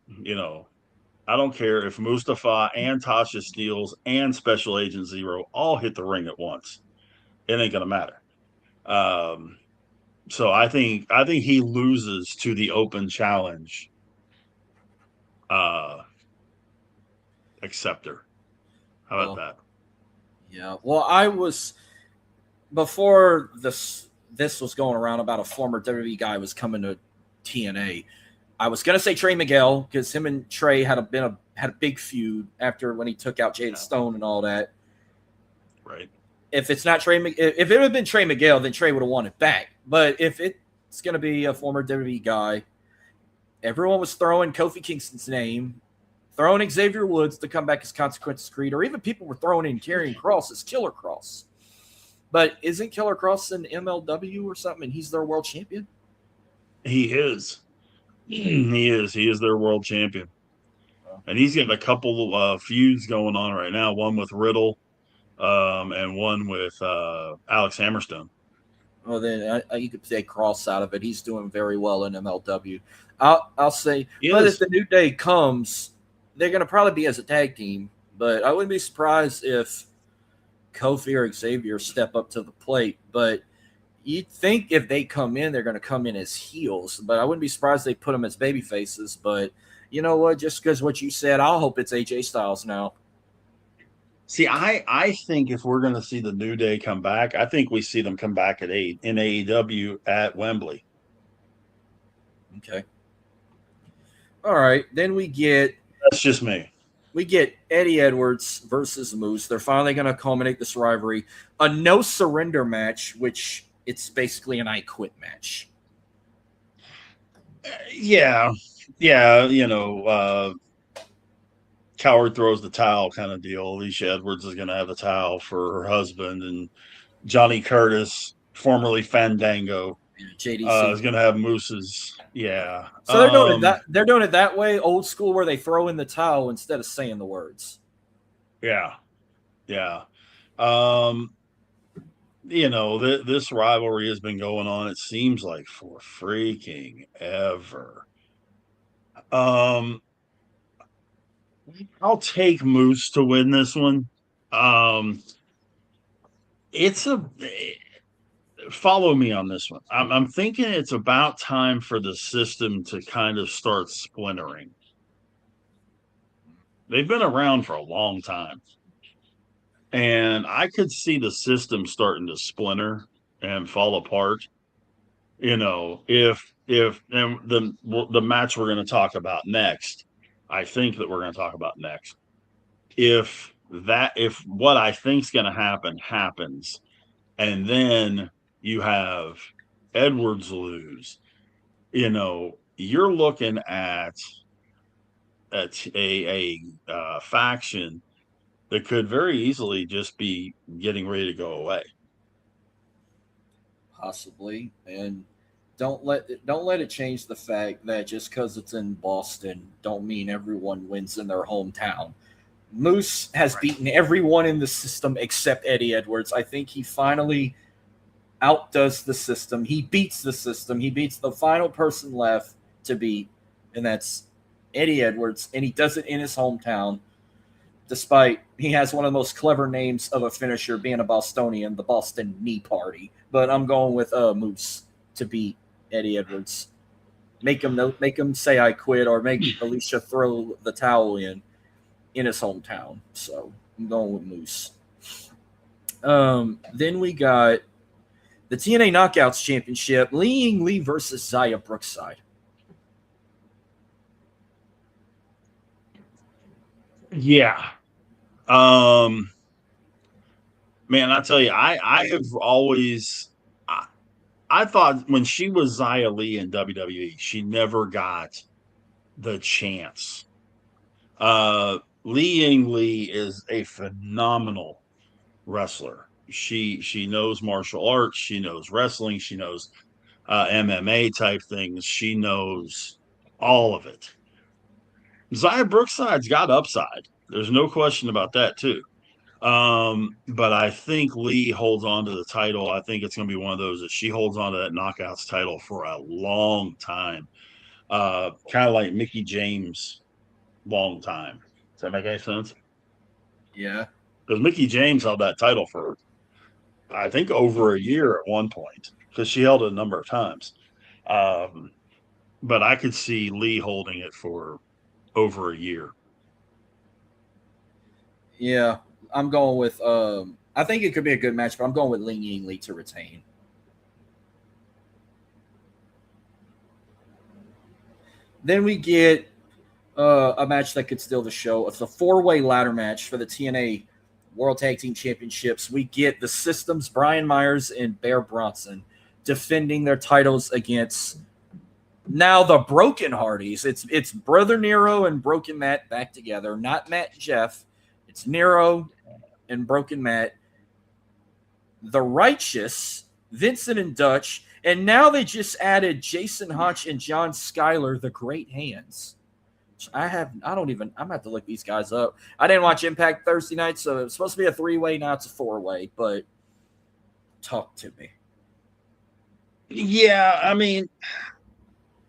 I don't care if Mustafa and Tasha Steelz and Special Agent Zero all hit the ring at once. It ain't gonna matter. So I think he loses to the open challenge acceptor. How about that? Yeah. Well, I was before this was going around about a former WWE guy was coming to TNA. I was gonna say Trey Miguel because him and Trey had a big feud after when he took out Jada Stone and all that. Right. If it's not Trey, if it had been Trey Miguel, then Trey would have won it back. But if it's gonna be a former WWE guy, everyone was throwing Kofi Kingston's name, throwing Xavier Woods to come back as Consequences Creed, or even people were throwing in Karrion Kross as Killer Kross. But isn't Killer Kross an MLW or something, and he's their world champion? He is. He is their world champion. And he's got a couple of feuds going on right now, one with Riddle and one with Alex Hammerstone. Well, then you could say Cross out of it. He's doing very well in MLW. I'll say, but if the New Day comes, they're going to probably be as a tag team. But I wouldn't be surprised if Kofi or Xavier step up to the plate. But you'd think if they come in, they're going to come in as heels. But I wouldn't be surprised they put them as baby faces. But you know what? Just because what you said, I'll hope it's AJ Styles now. See, I think if we're going to see the New Day come back, I think we see them come back in AEW at Wembley. Okay. All right. Then we get. That's just me. We get Eddie Edwards versus Moose. They're finally going to culminate this rivalry. A no surrender match, which it's basically an I quit match. Yeah. Coward throws the towel kind of deal. Alicia Edwards is going to have the towel for her husband, and Johnny Curtis, formerly Fandango, JDC is going to have Moose's. Yeah. So they're doing it that they're doing it that way, old school, where they throw in the towel instead of saying the words. Yeah. This rivalry has been going on, it seems like, for freaking ever. I'll take Moose to win this one. Follow me on this one. I'm thinking it's about time for the system to kind of start splintering. They've been around for a long time. And I could see the system starting to splinter and fall apart. If and the match we're going to talk about next, I think that we're going to talk about next. If what I think is going to happen happens, and then you have Edwards lose, you're looking at a faction that could very easily just be getting ready to go away. Possibly, and don't let it change the fact that just because it's in Boston, don't mean everyone wins in their hometown. Moose has beaten everyone in the system except Eddie Edwards. I think he finally outdoes the system. He beats the system. He beats the final person left to beat, and that's Eddie Edwards, and he does it in his hometown. Despite he has one of the most clever names of a finisher, being a Bostonian, the Boston Knee Party. But I'm going with Moose to beat Eddie Edwards. Make him say I quit, or make Alicia throw the towel in his hometown. So I'm going with Moose. Then we got the TNA Knockouts Championship, Li Ying Li versus Xia Brookside. Yeah. Man, I tell you, I have always I thought when she was Xia Li in WWE, she never got the chance. Li Ying Li is a phenomenal wrestler. She knows martial arts, she knows wrestling, she knows MMA type things, she knows all of it. Xia Brookside's got upside. There's no question about that too. But I think Lee holds on to the title. I think it's going to be one of those that she holds on to that Knockouts title for a long time. Kind of like Mickie James, long time. Does that make any sense? Yeah. Because Mickie James held that title for, I think, over a year at one point, because she held it a number of times. But I could see Lee holding it for over a year. Yeah, I'm going with I think it could be a good match, but I'm going with Li Ying Li to retain. Then we get a match that could steal the show. It's a 4-way ladder match for the TNA World Tag Team Championships. We get the Systems, Brian Myers and Bear Bronson, defending their titles against now the Broken Hardys. It's Brother Nero and Broken Matt back together, not Matt and Jeff. It's Nero and Broken Matt, the Righteous, Vincent and Dutch, and now they just added Jason Hutch and John Schuyler, the Great Hands. I'm going to have to look these guys up. I didn't watch Impact Thursday night, so it's supposed to be a 3-way, now it's a 4-way, but talk to me. Yeah, I mean,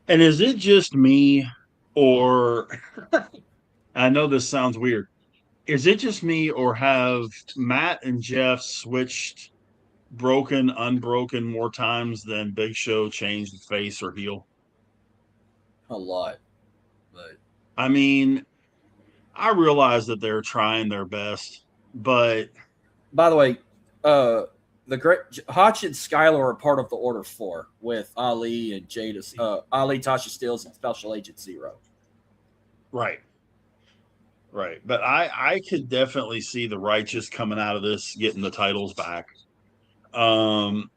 and is it just me, or I know this sounds weird. Is it just me, or have Matt and Jeff switched broken, unbroken more times than Big Show changed face or heel? A lot, but I mean, I realize that they're trying their best, but by the way, the great Hotch and Skylar are part of the Order 4 with Ali and Jada, Ali, Tasha Steelz, and Special Agent Zero. right, right. But I could definitely see the Righteous coming out of this, getting the titles back. Um,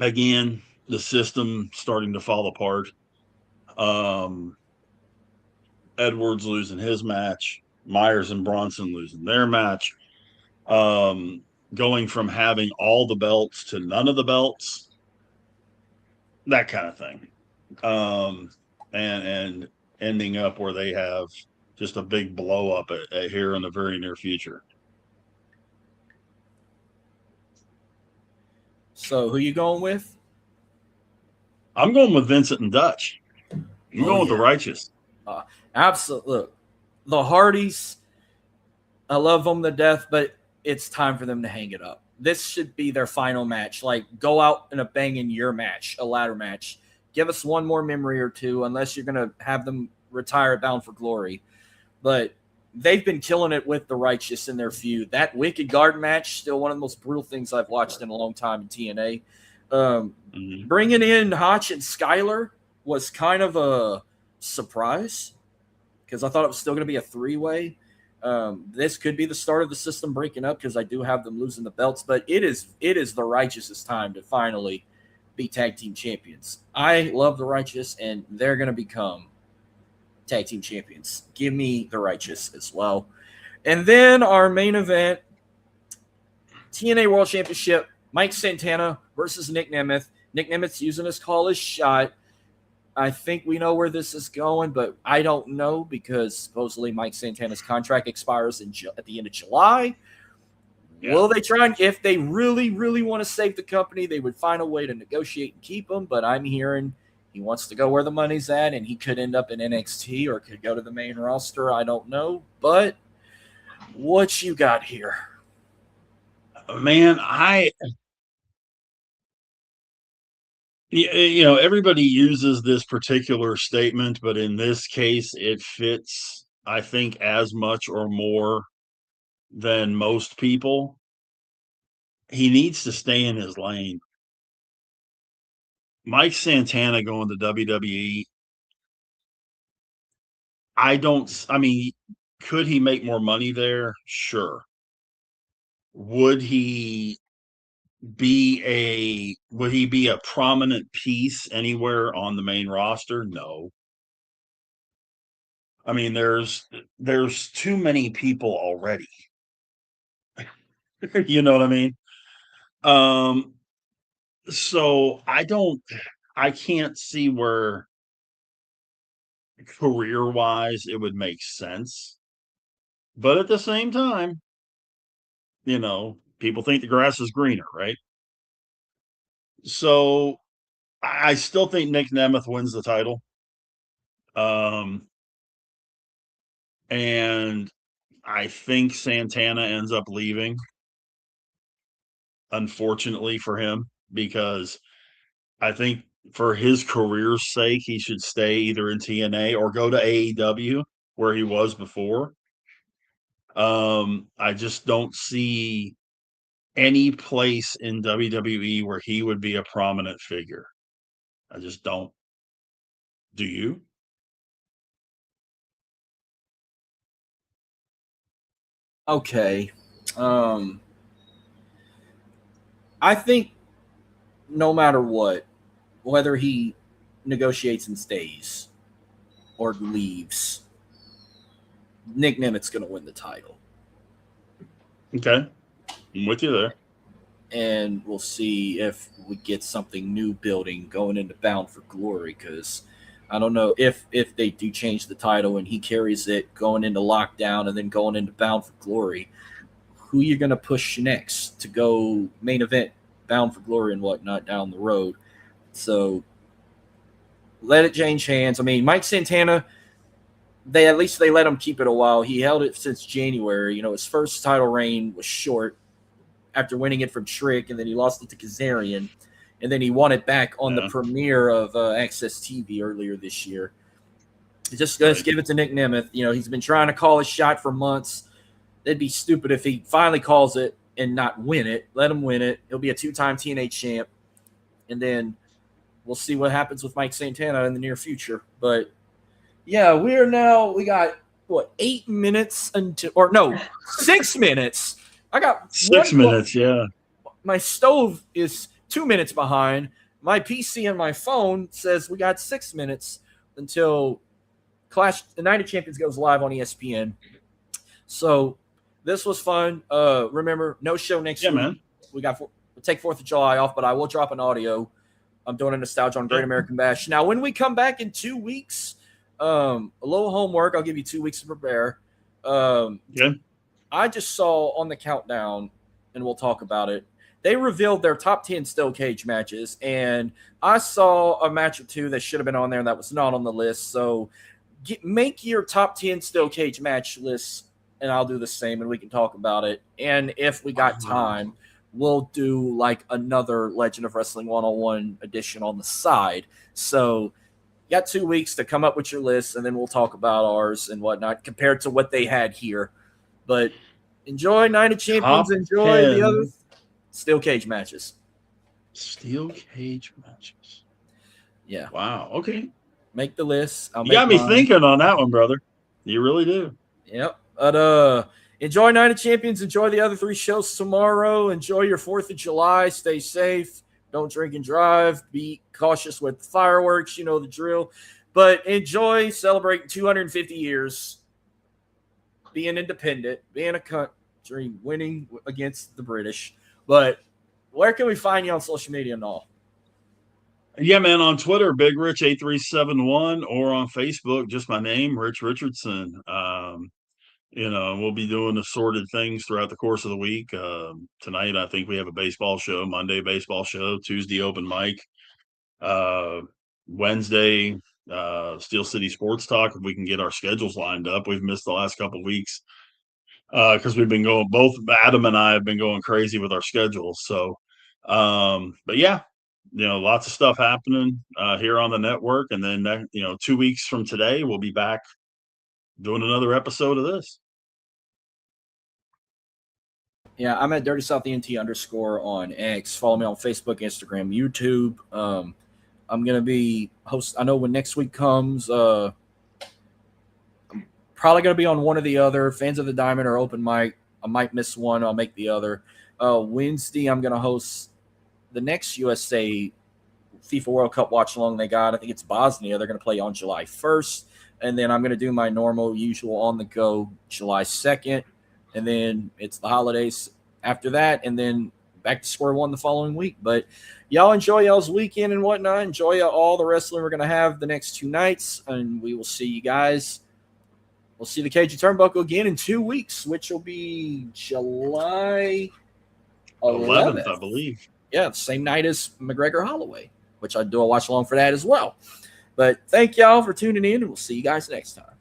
Again, the system starting to fall apart. Um, Edwards losing his match, Myers and Bronson losing their match. Um, Going from having all the belts to none of the belts, that kind of thing. Um, and ending up where they have just a big blow up at here in the very near future. So who you going with? I'm going with Vincent and Dutch. I'm going with the Righteous. Absolutely. Look, the Hardys, I love them to death, but it's time for them to hang it up. This should be their final match. Like, go out in a banging your match, a ladder match. Give us one more memory or two, unless you're going to have them retire Bound for Glory. But they've been killing it with the Righteous in their feud. That Wicked Garden match, still one of the most brutal things I've watched in a long time in TNA. Bringing in Hotch and Skylar was kind of a surprise because I thought it was still going to be a three-way. This could be the start of the system breaking up because I do have them losing the belts, but it is the Righteous' time to finally be tag team champions. I love the Righteous, and they're going to become tag team champions. Give me the Righteous as well. And then our main event, TNA World Championship, Mike Santana versus Nick Nemeth. Nick Nemeth's using his call his shot. I think we know where this is going, but I don't know because supposedly Mike Santana's contract expires at the end of July. Yeah. Will they try and, if they really, really want to save the company, they would find a way to negotiate and keep him, but I'm hearing he wants to go where the money's at, and he could end up in NXT or could go to the main roster. I don't know, but what you got here? Man, everybody uses this particular statement, but in this case, it fits, I think, as much or more than most people. He needs to stay in his lane. Mike Santana going to WWE. Could he make more money there? Sure. Would he be a prominent piece anywhere on the main roster? No. I mean, there's too many people already. You know what I mean? So I can't see where career wise it would make sense. But at the same time, people think the grass is greener, right? So I still think Nick Nemeth wins the title. And I think Santana ends up leaving, unfortunately for him, because I think for his career's sake, he should stay either in TNA or go to AEW where he was before. I just don't see any place in WWE where he would be a prominent figure. I just don't. Do you? Okay. I think no matter what, whether he negotiates and stays or leaves, Nick Nemeth's going to win the title. Okay. I'm with you there. And we'll see if we get something new building going into Bound for Glory, because I don't know if they do change the title and he carries it going into Lockdown and then going into Bound for Glory, who you're going to push next to go main event Bound for Glory and whatnot down the road. So let it change hands. I mean, Mike Santana, they let him keep it a while. He held it since January. His first title reign was short after winning it from Trick, and then he lost it to Kazarian, and then he won it back on the premiere of Access TV earlier this year. Just give it to Nick Nemeth. He's been trying to call his shot for months. It'd be stupid if he finally calls it and not win it. Let him win it. He'll be a 2-time TNA champ, and then we'll see what happens with Mike Santana in the near future. But yeah, we got 8 minutes until, or no, 6 minutes. I got 6 minutes. Yeah. My stove is 2 minutes behind. My PC and my phone says we got 6 minutes until the Night of Champions goes live on ESPN. So this was fun. Remember, no show next week. Man. We'll take 4th of July off, but I will drop an audio. I'm doing a nostalgia on Great American Bash. Now, when we come back in 2 weeks, a little homework. I'll give you 2 weeks to prepare. I just saw on the countdown, and we'll talk about it, they revealed their top 10 steel cage matches, and I saw a match or two that should have been on there that was not on the list. So make your top 10 steel cage match lists, and I'll do the same, and we can talk about it. And if we got time, we'll do like another Legend of Wrestling 101 edition on the side. So you got 2 weeks to come up with your list, and then we'll talk about ours and whatnot compared to what they had here. But enjoy Night of Champions. Enjoy the other steel cage matches. Steel cage matches. Yeah. Wow. Okay. Make the list. You got me thinking on that one, brother. You really do. Yep. But enjoy Night of Champions. Enjoy the other 3 shows tomorrow. Enjoy your 4th of July. Stay safe. Don't drink and drive. Be cautious with fireworks. You know the drill. But enjoy celebrating 250 years. Being independent. Being a country. Winning against the British. But where can we find you on social media and all? Yeah, man, on Twitter, Big Rich 8371, or on Facebook, just my name, Rich Richardson. We'll be doing assorted things throughout the course of the week. Tonight, I think we have a baseball show, Monday baseball show, Tuesday open mic, Wednesday Steel City Sports Talk. If we can get our schedules lined up, we've missed the last couple of weeks because we've been going. Both Adam and I have been going crazy with our schedules. So, but yeah. Lots of stuff happening here on the network. And then, 2 weeks from today, we'll be back doing another episode of this. Yeah, I'm at DirtySouthENT_ on X. Follow me on Facebook, Instagram, YouTube. I'm going to be I know when next week comes, I'm probably going to be on one or the other. Fans of the Diamond or open mic. I might miss one. I'll make the other. Wednesday, I'm going to host the next USA FIFA World Cup watch along they got. I think it's Bosnia. They're going to play on July 1st. And then I'm going to do my normal, usual on the go July 2nd. And then it's the holidays after that. And then back to square one the following week. But y'all enjoy y'all's weekend and whatnot. Enjoy all the wrestling we're going to have the next 2 nights. And we will see you guys. We'll see the Cagey Turnbuckle again in 2 weeks, which will be July 11th, I believe. Yeah, the same night as McGregor Holloway, which I do a watch along for that as well. But thank y'all for tuning in, and we'll see you guys next time.